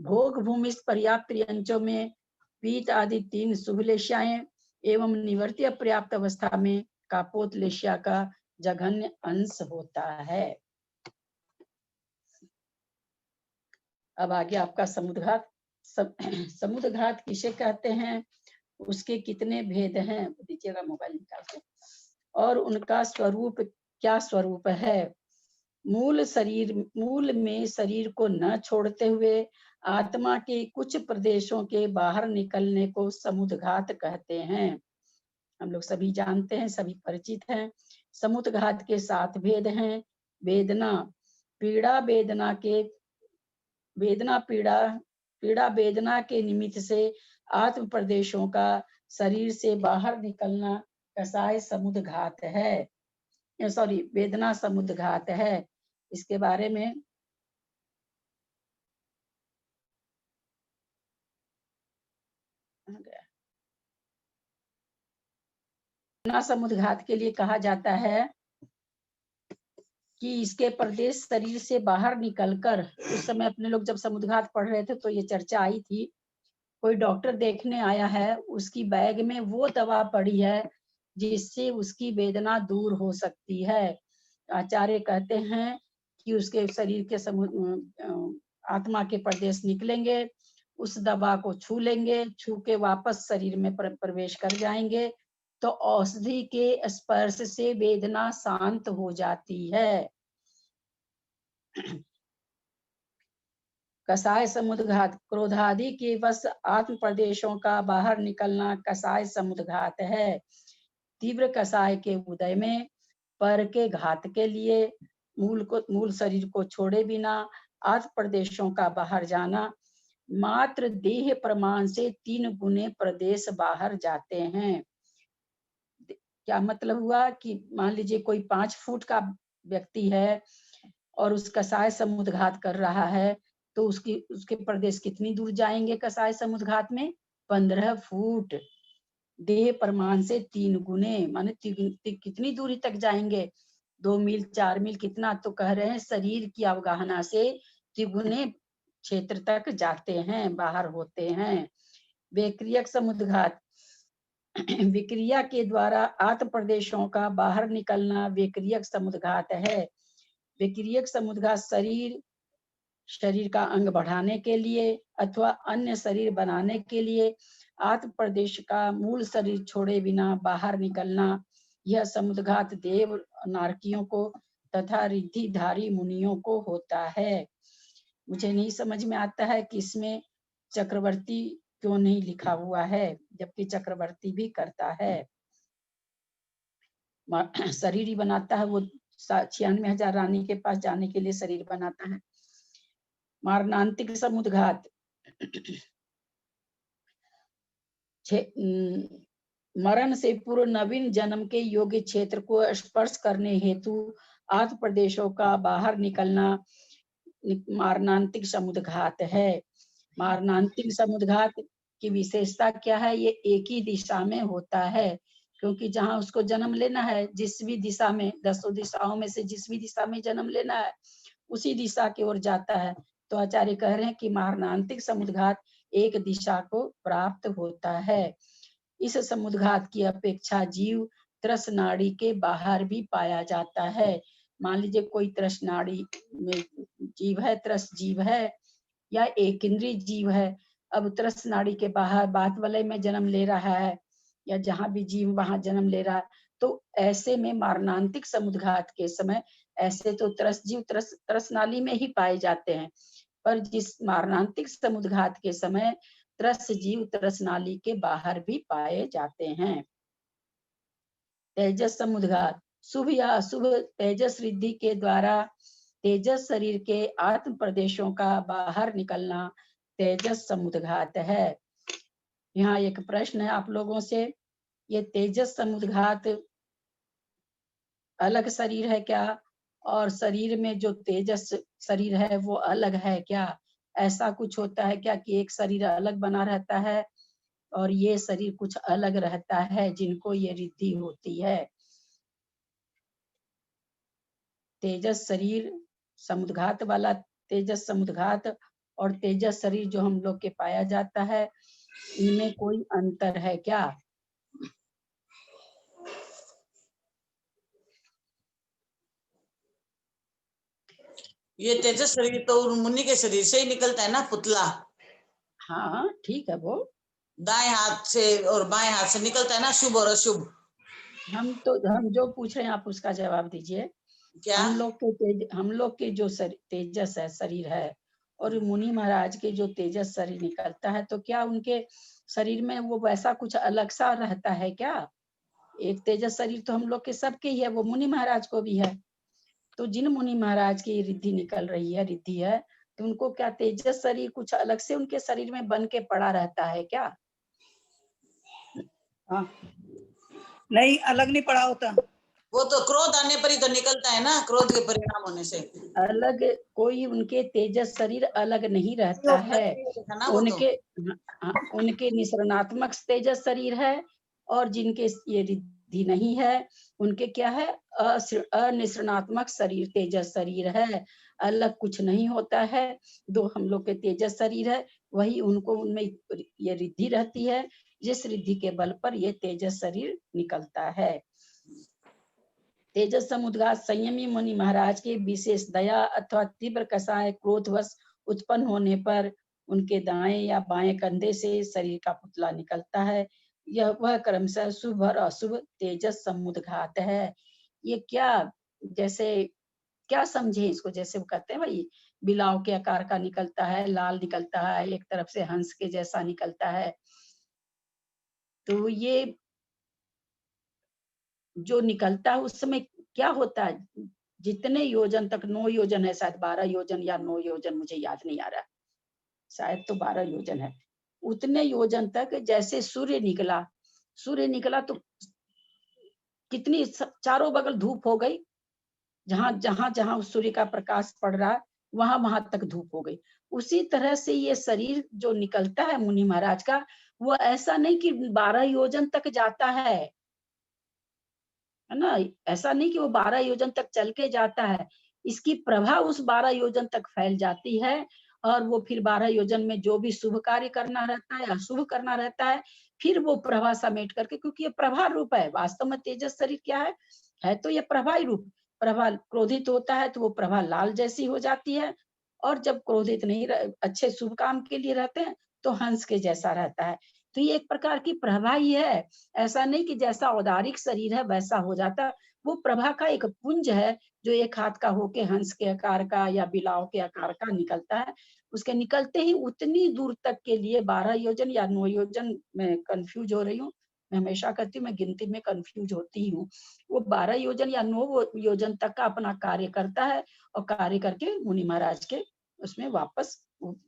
भोग भूमि पर्याप्त त्रियंचों में पीत आदि 3 शुभ लेश्याएं एवं निवर्ती अपर्याप्त अवस्था में कापोत लेश्या का जघन्य अंश होता है। अब आगे आपका समुद्रघात। समुद्रघात किसे कहते हैं, उसके कितने भेद हैं, दीजिएगा मोबाइल निकाल के, और उनका स्वरूप क्या स्वरूप है। मूल में शरीर को न छोड़ते हुए आत्मा के कुछ प्रदेशों के बाहर निकलने को समुद्रघात कहते हैं। हम लोग सभी जानते हैं, सभी परिचित हैं। समुद्रघात के 7 भेद हैं। वेदना, पीड़ा वेदना के निमित्त से आत्म प्रदेशों का शरीर से बाहर निकलना कसाय समुद्रघात है। सॉरी, वेदना समुद्रघात है। इसके बारे में वेदना समुद्रघात के लिए कहा जाता है कि इसके प्रदेश शरीर से बाहर निकलकर, उस समय अपने लोग जब समुद्रघात पढ़ रहे थे तो ये चर्चा आई थी, कोई डॉक्टर देखने आया है, उसकी बैग में वो दवा पड़ी है जिससे उसकी वेदना दूर हो सकती है। आचार्य कहते हैं कि उसके शरीर के आत्मा के प्रदेश निकलेंगे, उस दवा को छू लेंगे, छू के वापस शरीर में प्रवेश कर जाएंगे तो औषधि के स्पर्श से वेदना शांत हो जाती है। कसाय समुद्रघात, क्रोधादि के वश आत्म प्रदेशों का बाहर निकलना कसाय समुद्रघात है। तीव्र कसाय के उदय में पर के घात के लिए मूल शरीर को छोड़े बिना आत्म प्रदेशों का बाहर जाना मात्र देह प्रमाण से 3 गुने प्रदेश बाहर जाते हैं। क्या मतलब हुआ कि मान लीजिए कोई 5 फुट का व्यक्ति है और उस कसाय समुद्घात कर रहा है, तो उसके प्रदेश कितनी दूर जाएंगे कसाय समुद्घात में? 15 फुट। देह प्रमाण से 3 गुने माने कितनी दूरी तक जाएंगे? 2 मील 4 मील कितना? तो कह रहे हैं शरीर की अवगाहना से त्रिगुने क्षेत्र तक जाते हैं, बाहर होते हैं। विक्रियक समुद्घात विक्रिया के द्वारा आत्म प्रदेशों का बाहर निकलना विक्रियक समुद्घात है। विक्रियक समुद्घात शरीर का अंग बढ़ाने के लिए अथवा अन्य शरीर बनाने के लिए आत्म प्रदेश का मूल शरीर छोड़े बिना बाहर निकलना, यह समुद्घात देव नारकियों को तथा रिद्धिधारी मुनियों को होता है। मुझे नहीं समझ में आता है कि इसमें चक्रवर्ती क्यों नहीं लिखा हुआ है, जबकि चक्रवर्ती भी करता है। शरीर ही बनाता है, वो 96,000 रानी के पास जाने के लिए शरीर बनाता है। मारणांतिक समुद्घात मरण से पूर्व नवीन जन्म के योग्य क्षेत्र को स्पर्श करने हेतु आत्म प्रदेशों का बाहर निकलना मारणांतिक समुद्घात है। मारणांतिक समुद्घात की विशेषता क्या है? ये एक ही दिशा में होता है, क्योंकि जहाँ उसको जन्म लेना है, जिस भी दिशा में 10 दिशाओं में से जिस भी दिशा में जन्म लेना है उसी दिशा की ओर जाता है। तो आचार्य कह रहे हैं कि मारणांतिक समुद्घात एक दिशा को प्राप्त होता है। इस समुद्घात की अपेक्षा जीव त्रसनाड़ी के बाहर भी पाया जाता है। मान लीजिए कोई त्रसनाड़ी में जीव है, त्रस जीव है या एक इंद्रिय जीव है, अब त्रसनाड़ी के बाहर बात वलय में जन्म ले रहा है या जहाँ भी जीव वहां जन्म ले रहा है, तो ऐसे में मारणांतिक समुद्घात के समय ऐसे तो त्रस जीव त्रसनाली में ही पाए जाते हैं, पर जिस मारणांतिक समुद्घात के समय त्रस जीव त्रसनाली के बाहर भी पाए जाते हैं। तेजस समुद्घात शुभ या अशुभ तेजस रिद्धि के द्वारा तेजस शरीर के आत्म प्रदेशों का बाहर निकलना तेजस समुद्घात है। यहाँ एक प्रश्न है आप लोगों से, ये तेजस समुद्घात अलग शरीर है क्या? और शरीर में जो तेजस शरीर है वो अलग है क्या? ऐसा कुछ होता है क्या कि एक शरीर अलग बना रहता है और ये शरीर कुछ अलग रहता है जिनको ये रिद्धि होती है? तेजस शरीर समुद्घात वाला तेजस समुद्घात और तेजस शरीर जो हम लोग के पाया जाता है, इनमें कोई अंतर है क्या? ये तेजस शरीर तो मुनि के शरीर से ही निकलता है ना, पुतला। हाँ ठीक है, वो दाएं हाथ से और बाएं हाथ से निकलता है ना, शुभ और अशुभ। हम जो पूछ रहे हैं आप उसका जवाब दीजिए। क्या? हम लोग के जो तेजस है शरीर है और मुनि महाराज के जो तेजस शरीर निकलता है, तो क्या उनके शरीर में वो वैसा कुछ अलग सा रहता है क्या? एक तेजस शरीर तो हम लोग के सबके ही है, वो मुनि महाराज को भी है। तो जिन मुनि महाराज की रिद्धि निकल रही है, रिद्धि है, तो उनको क्या तेजस शरीर कुछ अलग से उनके शरीर में बन के पड़ा रहता है क्या? हाँ, नहीं अलग नहीं पड़ा होता। वो तो क्रोध आने पर ही तो निकलता है ना, क्रोध के परिणाम होने से। अलग कोई उनके तेजस शरीर अलग नहीं रहता है। उनके निसरणात्मक तेजस शरीर है और जिनके ये रिद्धि नहीं है उनके क्या है? अनिसरणात्मक शरीर तेजस शरीर है। अलग कुछ नहीं होता है। दो हम लोग के तेजस शरीर है, वही उनको उनमें ये रिद्धि रहती है, जिस रिद्धि के बल पर ये तेजस शरीर निकलता है। तेजस समुद्घात संयमी मुनि महाराज के विशेष दया अथवा तीव्र कषाय क्रोधवश उत्पन्न होने पर उनके दाएं या बाएं कंधे से शरीर का पुतला निकलता है। यह वह क्रमशः शुभ और अशुभ तेजस समुद्घात है। ये क्या, जैसे क्या समझे इसको? जैसे वो कहते हैं भाई बिलाव के आकार का निकलता है, लाल निकलता है, एक तरफ से हंस के जैसा निकलता है। तो ये जो निकलता है उस समय क्या होता है? जितने योजन तक, 9 योजन है शायद, 12 योजन या 9 योजन, मुझे याद नहीं आ रहा, शायद तो 12 योजन है, उतने योजन तक जैसे सूर्य निकला तो कितनी चारों बगल धूप हो गई, जहां जहां उस सूर्य का प्रकाश पड़ रहा है वहां वहां तक धूप हो गई। उसी तरह से ये शरीर जो निकलता है मुनि महाराज का, वो ऐसा नहीं कि 12 योजन तक जाता है ना, ऐसा नहीं कि वो 12 योजन तक चल के जाता है, इसकी प्रभा उस 12 योजन तक फैल जाती है, और वो फिर 12 योजन में जो भी शुभ कार्य करना रहता है, अशुभ करना रहता है, फिर वो प्रभा समेट करके, क्योंकि ये प्रभा रूप है, वास्तव में तेजस शरीर क्या है तो ये प्रभा ही रूप। प्रभा क्रोधित होता है तो वो प्रभा लाल जैसी हो जाती है, और जब क्रोधित नहीं अच्छे शुभ काम के लिए रहते हैं तो हंस के जैसा रहता है। तो ये एक प्रकार की प्रभा ही है, ऐसा नहीं कि जैसा औदारिक शरीर है वैसा हो जाता, वो प्रभा का एक पुंज है जो एक हाथ का होके हंस के आकार का या बिलाव के आकार का निकलता है। उसके निकलते ही उतनी दूर तक के लिए 12 योजन या 9 योजन, मैं कंफ्यूज हो रही हूँ, मैं हमेशा कहती हूँ मैं गिनती में कंफ्यूज होती हूँ, वो 12 योजन या 9 योजन तक का अपना कार्य करता है, और कार्य करके मुनि महाराज के उसमें वापस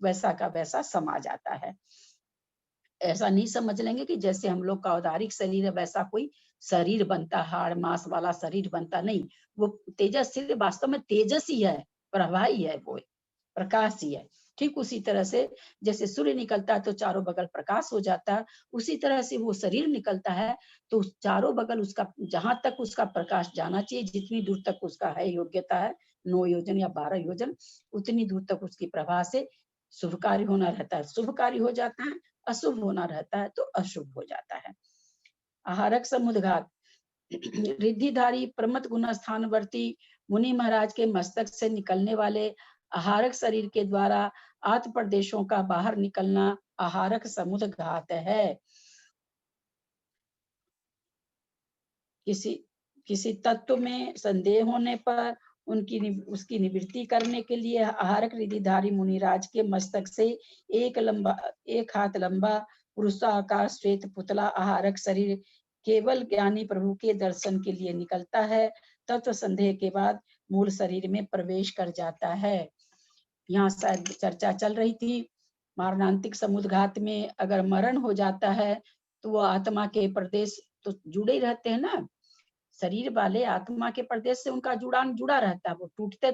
वैसा का वैसा समा जाता है। ऐसा नहीं समझ लेंगे कि जैसे हम लोग का औदारिक शरीर है वैसा कोई शरीर बनता, हाड़ मांस वाला शरीर बनता, नहीं, वो तेजस शरीर वास्तव में तेजस ही है, प्रभा ही है, वो प्रकाश ही है। ठीक उसी तरह से जैसे सूर्य निकलता है तो चारों बगल प्रकाश हो जाता है, उसी तरह से वो शरीर निकलता है तो चारों बगल उसका जहां तक उसका प्रकाश जाना चाहिए, जितनी दूर तक उसका है योग्यता है, 9 योजन या 12 योजन, उतनी दूर तक उसकी प्रभा से शुभ कार्य होना रहता है, शुभ कार्य हो जाता है, अशुभ होना रहता है तो अशुभ हो जाता है। आहारक समुद्घात, रिद्धिधारी प्रमथ गुण स्थानवर्ती मुनि महाराज के मस्तक से निकलने वाले आहारक शरीर के द्वारा आत्म प्रदेशों का बाहर निकलना आहारक समुद्घात है। किसी तत्व में संदेह होने पर उसकी निवृत्ति करने के लिए आहारक रिद्धिधारी मुनिराज के मस्तक से एक हाथ लंबा पुरुषाकार श्वेत पुतला आहारक शरीर केवल ज्ञानी प्रभु के दर्शन के लिए निकलता है, तत्व संदेह के बाद मूल शरीर में प्रवेश कर जाता है। यहाँ शायद चर्चा चल रही थी, मारणांतिक समुद्घात में अगर मरण हो जाता है तो वो आत्मा के प्रदेश तो जुड़े ही रहते हैं ना, शरीर वाले आत्मा के प्रदेश से उनका जुड़ान जुड़ा रहता है, वो टूटते,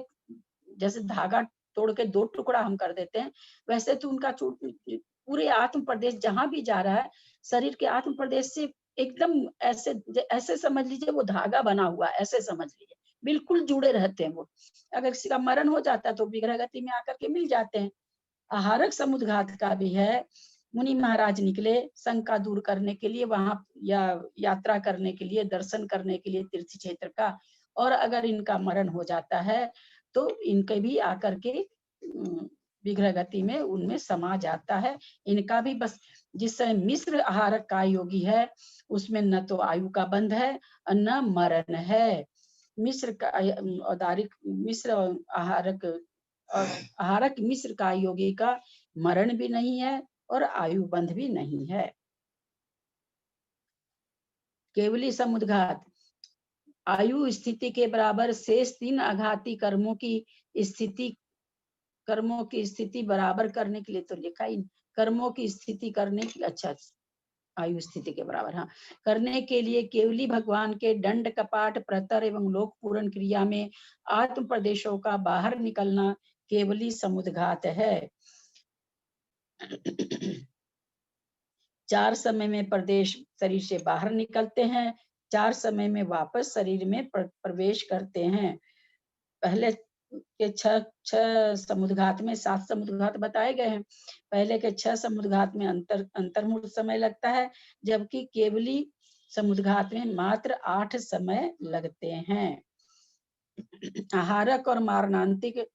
जैसे धागा तोड़ के 2 टुकड़ा हम कर देते हैं, वैसे तो उनका पूरे आत्म प्रदेश जहां भी जा रहा है, शरीर के आत्म प्रदेश से एकदम ऐसे समझ लीजिए वो धागा बना हुआ, ऐसे समझ लीजिए, बिल्कुल जुड़े रहते हैं वो। अगर किसी का मरण हो जाता है तो विग्रह गति में आकर के मिल जाते हैं। आहारक समुद्घात का भी है, मुनि महाराज निकले शंका दूर करने के लिए, वहां यात्रा करने के लिए, दर्शन करने के लिए तीर्थ क्षेत्र का, और अगर इनका मरण हो जाता है तो इनके भी आकर के विग्रह गति में उनमें समा जाता है। इनका भी बस जिस समय मिश्र आहारक का योगी है उसमें न तो आयु का बंध है और न मरण है। मिश्र का औदारिक मिश्र आहारक मिश्र का योगी का मरण भी नहीं है और आयु बंध भी नहीं है। केवली समुद्घात, आयु स्थिति के बराबर शेष 3 आघाती कर्मों की स्थिति बराबर करने के लिए, तो लिखा ही कर्मों की स्थिति करने की, अच्छा आयु स्थिति के बराबर, हाँ, करने के लिए केवली भगवान के दंड कपाट प्रतर एवं लोक पूर्ण क्रिया में आत्म प्रदेशों का बाहर निकलना केवली समुद्घात है। 4 समय में प्रदेश शरीर से बाहर निकलते हैं, 4 समय में वापस शरीर में प्रवेश करते हैं। पहले के 6 समुद्घात में 7 समुद्घात बताए गए हैं। पहले के 6 समुद्घात में अंतर्मुख समय लगता है, जबकि केवली समुद्घात में मात्र 8 समय लगते हैं। आहारक और मारणांतिक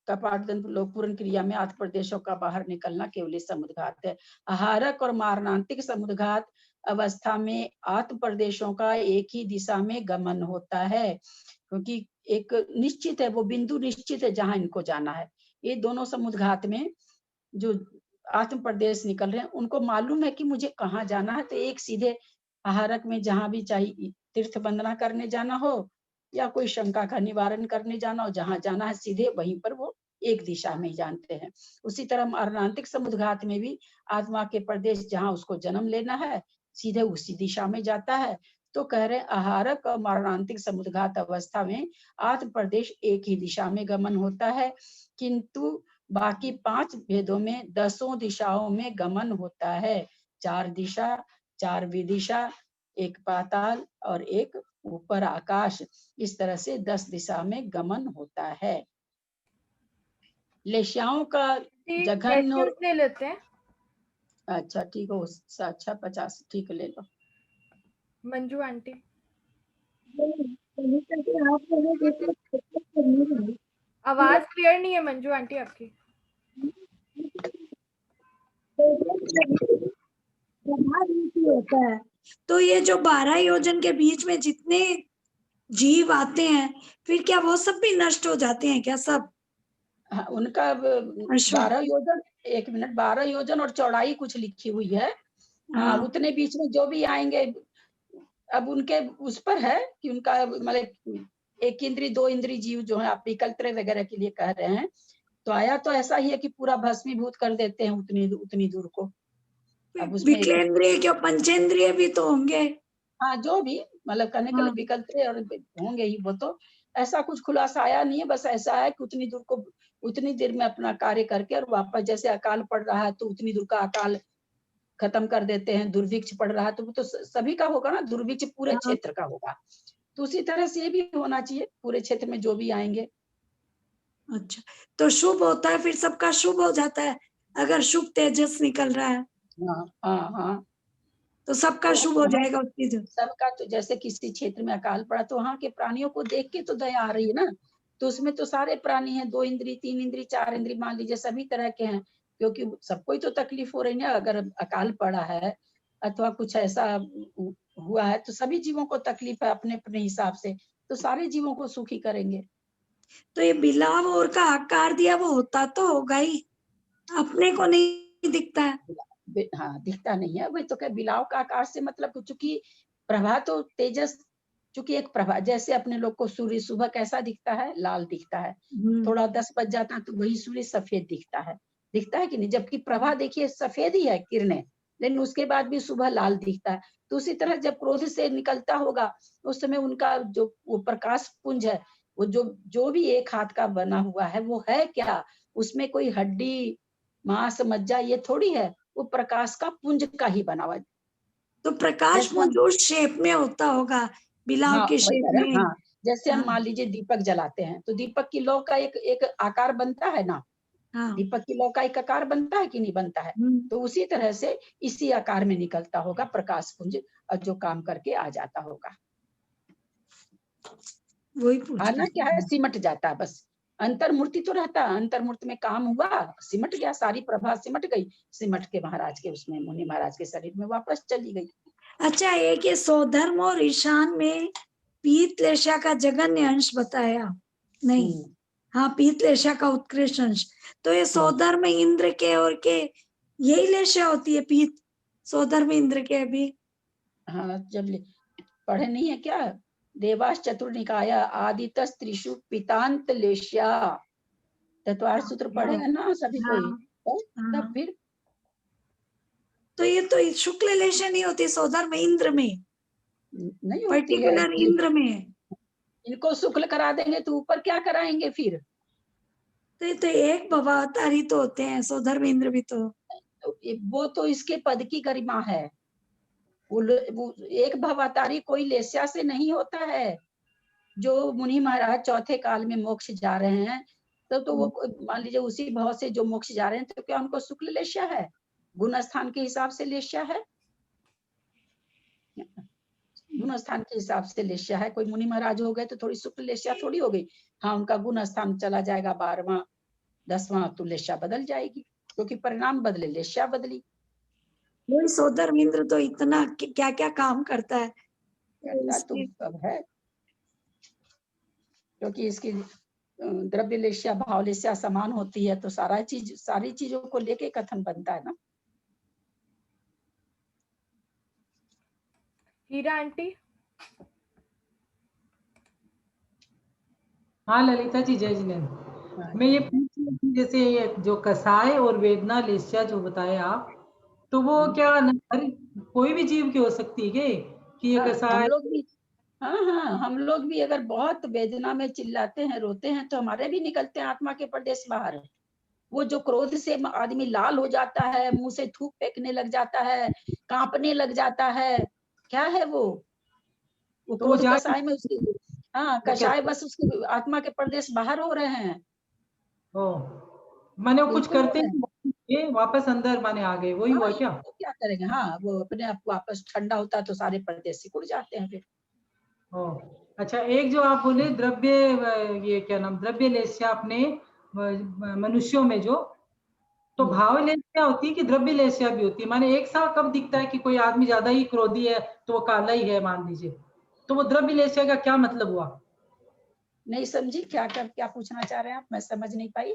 कपाट लोकपूर्ण क्रिया में आत्म प्रदेशों का बाहर निकलना केवली समुद्घात है। आहारक और मारणांतिक समुद्घात अवस्था में आत्म प्रदेशों का एक ही दिशा में गमन होता है, क्योंकि एक निश्चित है, वो बिंदु निश्चित है जहां इनको जाना है। ये दोनों समुद्घात में जो आत्म प्रदेश निकल रहे हैं उनको मालूम है कि मुझे कहाँ जाना है, तो एक सीधे आहारक में जहां भी चाहिए तीर्थ वंदना करने जाना हो या कोई शंका का निवारण करने जाना हो, जहाँ जाना है सीधे वहीं पर वो एक दिशा में ही जानते हैं। उसी तरह मरणांतिक समुद्घात में भी आत्मा के प्रदेश जहाँ उसको जन्म लेना है सीधे उसी दिशा में जाता है। तो कह रहे आहारक और मरणांतिक समुद्घात अवस्था में आत्म प्रदेश एक ही दिशा में गमन होता है, किंतु बाकी 5 भेदों में 10 दिशाओं में गमन होता है। 4 दिशा, 4 विदिशा, 1 पाताल और 1 ऊपर आकाश, इस तरह से 10 दिशा में गमन होता है। लेश्याओं का जघन्य और ले लेते हैं। अच्छा ठीक है, उससे अच्छा 50 ठीक है, ले लो। मंजू आंटी आवाज क्लियर नहीं है मंजू आंटी आपकी। होता है तो ये जो 12 योजन के बीच में जितने जीव आते हैं फिर क्या वो सब भी नष्ट हो जाते हैं क्या सब? हाँ, उनका 12 योजन, 1 मिनट, 12 योजन और चौड़ाई कुछ लिखी हुई है। हाँ, उतने बीच में जो भी आएंगे, अब उनके उस पर है कि उनका मतलब 1 इंद्री 2 इंद्री जीव जो है आप विकल्प वगैरह के लिए कह रहे हैं, तो आया तो ऐसा ही है कि पूरा भस्मीभूत कर देते हैं उतनी दूर को। अब उसमें विकलेंद्रिय क्या पंचेंद्रिय भी तो होंगे? हाँ, जो भी मतलब करने के लिए विकल्प और होंगे ही, वो तो ऐसा कुछ खुलासा आया नहीं है, बस ऐसा है कि उतनी दूर को उतनी देर में अपना कार्य करके और वापस, जैसे अकाल पड़ रहा है तो उतनी दूर का अकाल खत्म कर देते हैं, दुर्भिक्ष पड़ रहा है तो वो तो सभी का होगा ना, दुर्भिक्ष पूरे क्षेत्र का होगा, तो उसी तरह से ये भी होना चाहिए पूरे क्षेत्र में जो भी आएंगे। अच्छा, तो शुभ होता है फिर सबका शुभ हो जाता है अगर शुभ तेजस निकल रहा है। हाँ, तो सबका शुभ हो जाएगा उसकी जो सबका, तो जैसे किसी क्षेत्र में अकाल पड़ा तो वहाँ के प्राणियों को देख के तो दया आ रही है ना, तो उसमें तो सारे प्राणी हैं, 2 इंद्री 3 इंद्री 4 इंद्री मान लीजिए सभी तरह के हैं, क्योंकि सबको ही तो तकलीफ हो रही है। अगर अकाल पड़ा है अथवा कुछ ऐसा हुआ है तो सभी जीवों को तकलीफ है अपने अपने हिसाब से, तो सारे जीवों को सुखी करेंगे। तो ये बिलाव और का आकार दिया वो होता तो होगा ही, अपने को नहीं दिखता है। हाँ, दिखता नहीं है, वही तो क्या बिलाव का आकार से मतलब, चूंकि प्रभा तो तेजस, चूंकि एक प्रभा, जैसे अपने लोग को सूर्य सुबह कैसा दिखता है, लाल दिखता है, थोड़ा 10 बज जाता है तो वही सूर्य सफेद दिखता है कि नहीं, जबकि प्रभा देखिए सफेद ही है किरणें, लेकिन उसके बाद भी सुबह लाल दिखता है। तो उसी तरह जब क्रोध से निकलता होगा उस समय उनका जो वो प्रकाश पुंज है, वो जो भी एक हाथ का बना हुआ है वो है क्या, उसमें कोई हड्डी मांस मज्जा ये थोड़ी है, वो प्रकाश का पुंज का ही बना हुआ है। तो प्रकाश पुंज उस शेप में होता होगा, बिलाव के शेप में। हाँ, जैसे हम मान लीजिए दीपक जलाते हैं तो दीपक की लौ का एक आकार बनता है ना, दीपक की लौ का एक आकार बनता है कि नहीं बनता है, तो उसी तरह से इसी आकार में निकलता होगा प्रकाश पुंज और जो काम करके आ जाता होगा। वही आना क्या है, सिमट जाता है बस, अंतर्मूर्ति तो रहता है, अंतर्मूर्ति में काम हुआ, सिमट गया, सारी प्रभा सिमट गई, सिमट के महाराज के उसमें मुनि महाराज के शरीर में वापस चली गई। अच्छा, एक ये सौधर्म और ईशान में पीतलेशा का जघन्य अंश बताया नहीं? हाँ, पीतलेशा का उत्कृष्ट अंश। तो ये सौधर्म इंद्र के और के यही लेशा होती है, पीत सौधर्म इंद्र के भी। हाँ, जब पढ़े नहीं है क्या, देवास चतुर्निकाया आदितस त्रिषु पितांत लेश्या, तत्वार सूत्र पढ़ेगा ना सभी कोई, तब फिर तो ये तो शुक्ल लेशा नहीं होती सौधर्म इंद्र में, नहीं होती है, पर्टिकुलर इंद्र में। इनको शुक्ल करा देंगे तो ऊपर क्या कराएंगे फिर, तो ये तो एक भवावतारी तो होते हैं सौधर्म इंद्र भी तो वो तो इसके पद की गरिमा है, वो एक भवातारी कोई लेस्या से नहीं होता है। जो मुनि महाराज चौथे काल में मोक्ष जा रहे हैं तो वो मान लीजिए उसी भाव से जो मोक्ष जा रहे हैं, तो क्या उनको शुक्ल लेस्या है, गुण स्थान के हिसाब से लेस्या है, गुण स्थान के हिसाब से लेस्या है। कोई मुनि महाराज हो गए तो थोड़ी शुक्ल लेस्या थोड़ी हो गई, हाँ उनका गुण स्थान चला जाएगा 12वां 10वां तो लेस्या बदल जाएगी, क्योंकि परिणाम बदले लेस्या बदली। वही सौधर्म इंद्र तो इतना क्या क्या काम करता है, तो सब है, क्योंकि इसकी द्रव्य लेस्या भाव लेस्या समान होती है, तो सारी चीजों को लेके कथन बनता है ना। हीरा आंटी हाँ ललिता जी, जय जिनेन्द्र। मैं ये पूछ रही थी, जैसे ये जो कसाय और वेदना लेस्या जो बताए आप, तो वो क्या हर कोई भी जीव की हो सकती है कि ये हाँ, कसाय? हम लोग भी, हाँ, हम लोग भी अगर बहुत वेदना में चिल्लाते हैं, रोते हैं, तो हमारे भी निकलते हैं आत्मा के प्रदेश बाहर। वो जो क्रोध से आदमी लाल हो जाता है, मुंह से थूक फेंकने लग जाता है, कांपने लग जाता है, क्या है वो तो क्रोध कसाय में उसकी, हाँ, कसाय बस उसकी आत्मा के प्रदेश बाहर हो रहे हैं। माने वो कुछ बिल्कुल हो करते रहे हैं। नहीं, वापस अंदर माने आ गए, वही हाँ, हुआ ये क्या? तो क्या करेंगे, हाँ, वो अपने आप वापस ठंडा होता है तो सारे प्रदेश सिकुड़ जाते हैं फिर। अच्छा, एक जो आप बोले द्रव्य, ये क्या नाम, द्रव्य लेस्या अपने मनुष्यों में जो, तो भाव लेस्या होती है कि द्रव्य लेस्या भी होती है? माने एक सा कब दिखता है कि कोई आदमी ज्यादा ही क्रोधी है तो वो काला ही है मान लीजिए, तो वो द्रव्य लेस्या का क्या मतलब हुआ? नहीं समझी, क्या पूछना चाह रहे हैं आप, मैं समझ नहीं पाई।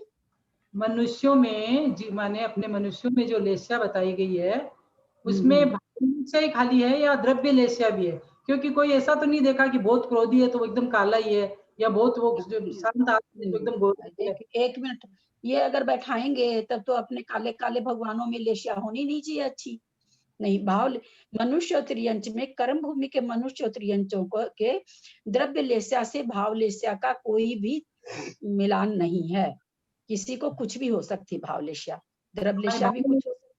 मनुष्यों में जी, माने अपने मनुष्यों में जो लेस्या बताई गई है, उसमें भाव लेस्या ही खाली है या द्रव्य लेस्या भी है? क्योंकि कोई ऐसा तो नहीं देखा कि बहुत क्रोधी है तो वो एकदम काला ही है, या बहुत वो शांत आदमी है तो एकदम गोरा है। एक मिनट, ये अगर बैठाएंगे तब तो अपने काले काले भगवानों में लेस्या होनी नहीं चाहिए अच्छी। नहीं, भाव मनुष्य और त्रियंच में, कर्म भूमि के मनुष्य और त्रियंचों को के द्रव्य लेस्या से भाव लेस्या का कोई भी मिलान नहीं है। किसी को कुछ भी हो सकती भाव लेस्या, द्रव्य लेस्या भी कुछ हो सकती।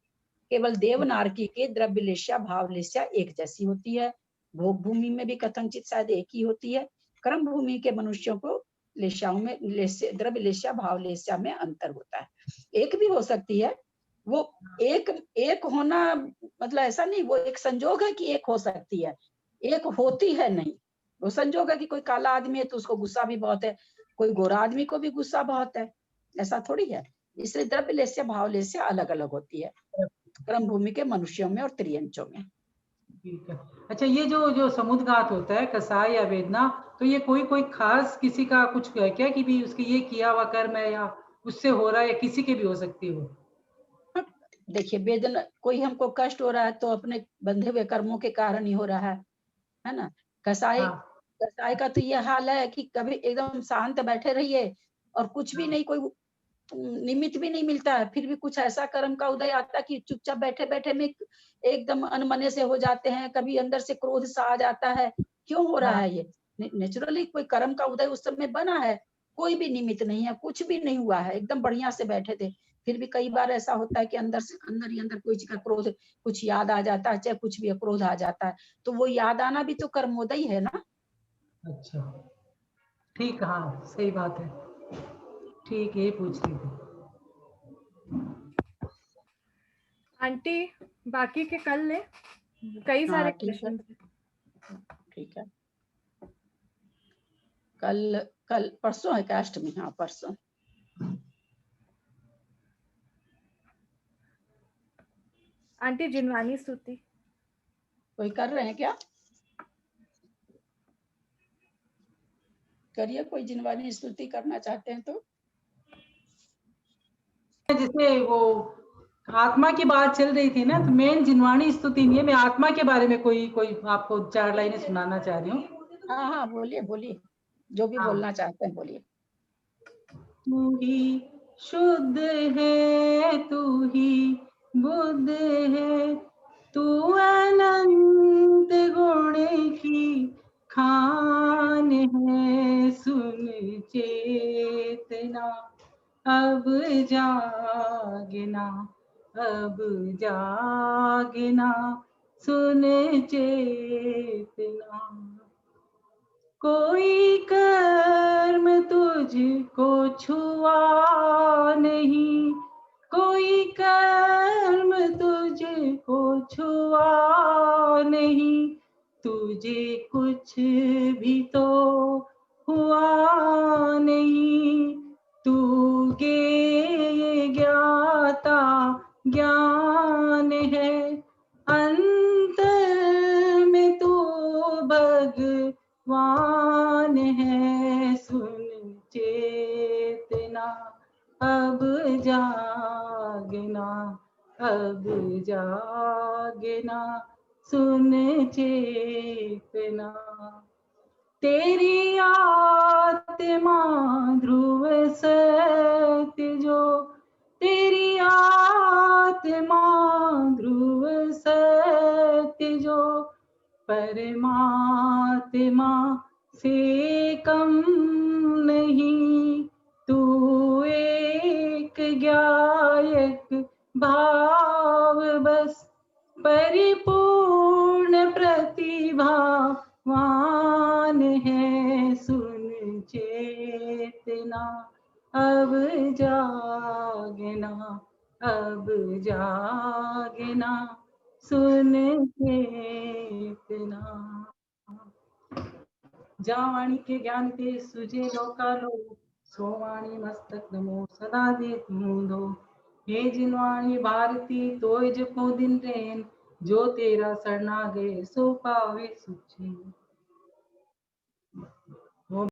केवल देवनारकी के द्रव्य लेस्या भाव लेस्या एक जैसी होती है। भोग भूमि में भी कथनचित शायद एक ही होती है। कर्म भूमि के मनुष्यों को लेस्याओं में द्रव्य लेस्या भाव लेस्या में अंतर होता है। एक भी हो सकती है, वो एक होना मतलब ऐसा नहीं, वो एक संजोग है कि एक हो सकती है, एक होती है नहीं। वो संजोग है कि कोई काला आदमी है तो उसको गुस्सा भी बहुत है, कोई गोरा आदमी को भी गुस्सा बहुत है, ऐसा थोड़ी है। इसलिए द्रव्य लेस्या भाव लेस्या अलग अलग होती है कर्म भूमि के मनुष्यों में और त्रियंचों में। ठीक है। अच्छा, ये जो समुद्घात होता है कसाय या वेदना, तो ये कोई खास किसी का कुछ है क्या कि भी उसके ये किया हुआ कर्म है या उससे हो रहा है, या किसी के भी हो सकती है वो? देखिए, वेदना कोई हमको कष्ट हो रहा है तो अपने बंधे हुए कर्मों के कारण ही हो रहा है ना। कसाई कसाई का तो ये हाल है कि कभी एकदम शांत बैठे रहिए और कुछ भी नहीं, कोई निमित्त भी नहीं मिलता है, फिर भी कुछ ऐसा कर्म का उदय आता है कि चुपचाप बैठे बैठे में एकदम अनमने से हो जाते हैं, कभी अंदर से क्रोध सा आ जाता है। क्यों हो रहा है ये? नेचुरली कोई कर्म का उदय उस समय बना है, कोई भी निमित्त नहीं है, कुछ भी नहीं हुआ है, एकदम बढ़िया से बैठे थे। फिर भी कई बार ऐसा होता है कि अंदर से अंदर ही अंदर कोई चीज का क्रोध, कुछ याद आ जाता है, चाहे कुछ भी क्रोध आ जाता है, तो वो याद आना भी तो कर्मोदय है ना। अच्छा, ठीक, हाँ सही बात है। ठीक है, ये पूछ रही थी। आंटी बाकी के कल ले, कई सारे क्वेश्चन। ठीक है, कल परसों है क्या अष्टमी? हाँ परसों। आंटी जिनवानी स्तुति कोई कर रहे हैं क्या? करिए, कोई जिनवानी स्तुति करना चाहते हैं तो। जैसे वो आत्मा की बात चल रही थी ना, तो मेन जिनवाणी स्तुति नहीं है, मैं आत्मा के बारे में कोई आपको 4 लाइनें सुनाना चाह रही हूँ। हाँ हाँ, बोलिए बोलिए, जो भी बोलना चाहते हैं बोलिए। तू ही शुद्ध है, तू ही बुद्ध है, तू अनंत गुण की खान है, सुन चेतना अब जागना, अब जागना, सुन चेतना। कोई कर्म तुझको छुआ नहीं, कोई कर्म तुझको छुआ नहीं, तुझे कुछ भी तो हुआ नहीं, तू गे ज्ञाता ज्ञान है, अंतर में तू भगवान है, सुन चेतना अब जागना, अब जागना, सुन चेतना। तेरी आत्मा ध्रुव सत्य जो, तेरी आत्मा ध्रुव सत्य जो, परमात्मा से कम नहीं, तू एक ज्ञायक भाव बस, परिपूर्ण प्रतिभावान है, सुन चेतना अब जागना, अब जागना, सुन चेतना। जावाणी के ज्ञान ते सुजे लोकालो, सोवाणी मस्तक नमो सदा दे मुंदो, हे जिनवाणी भारती तोय जपो दिन रैन, जो तेरा शरणा गए सो पावे सुचे।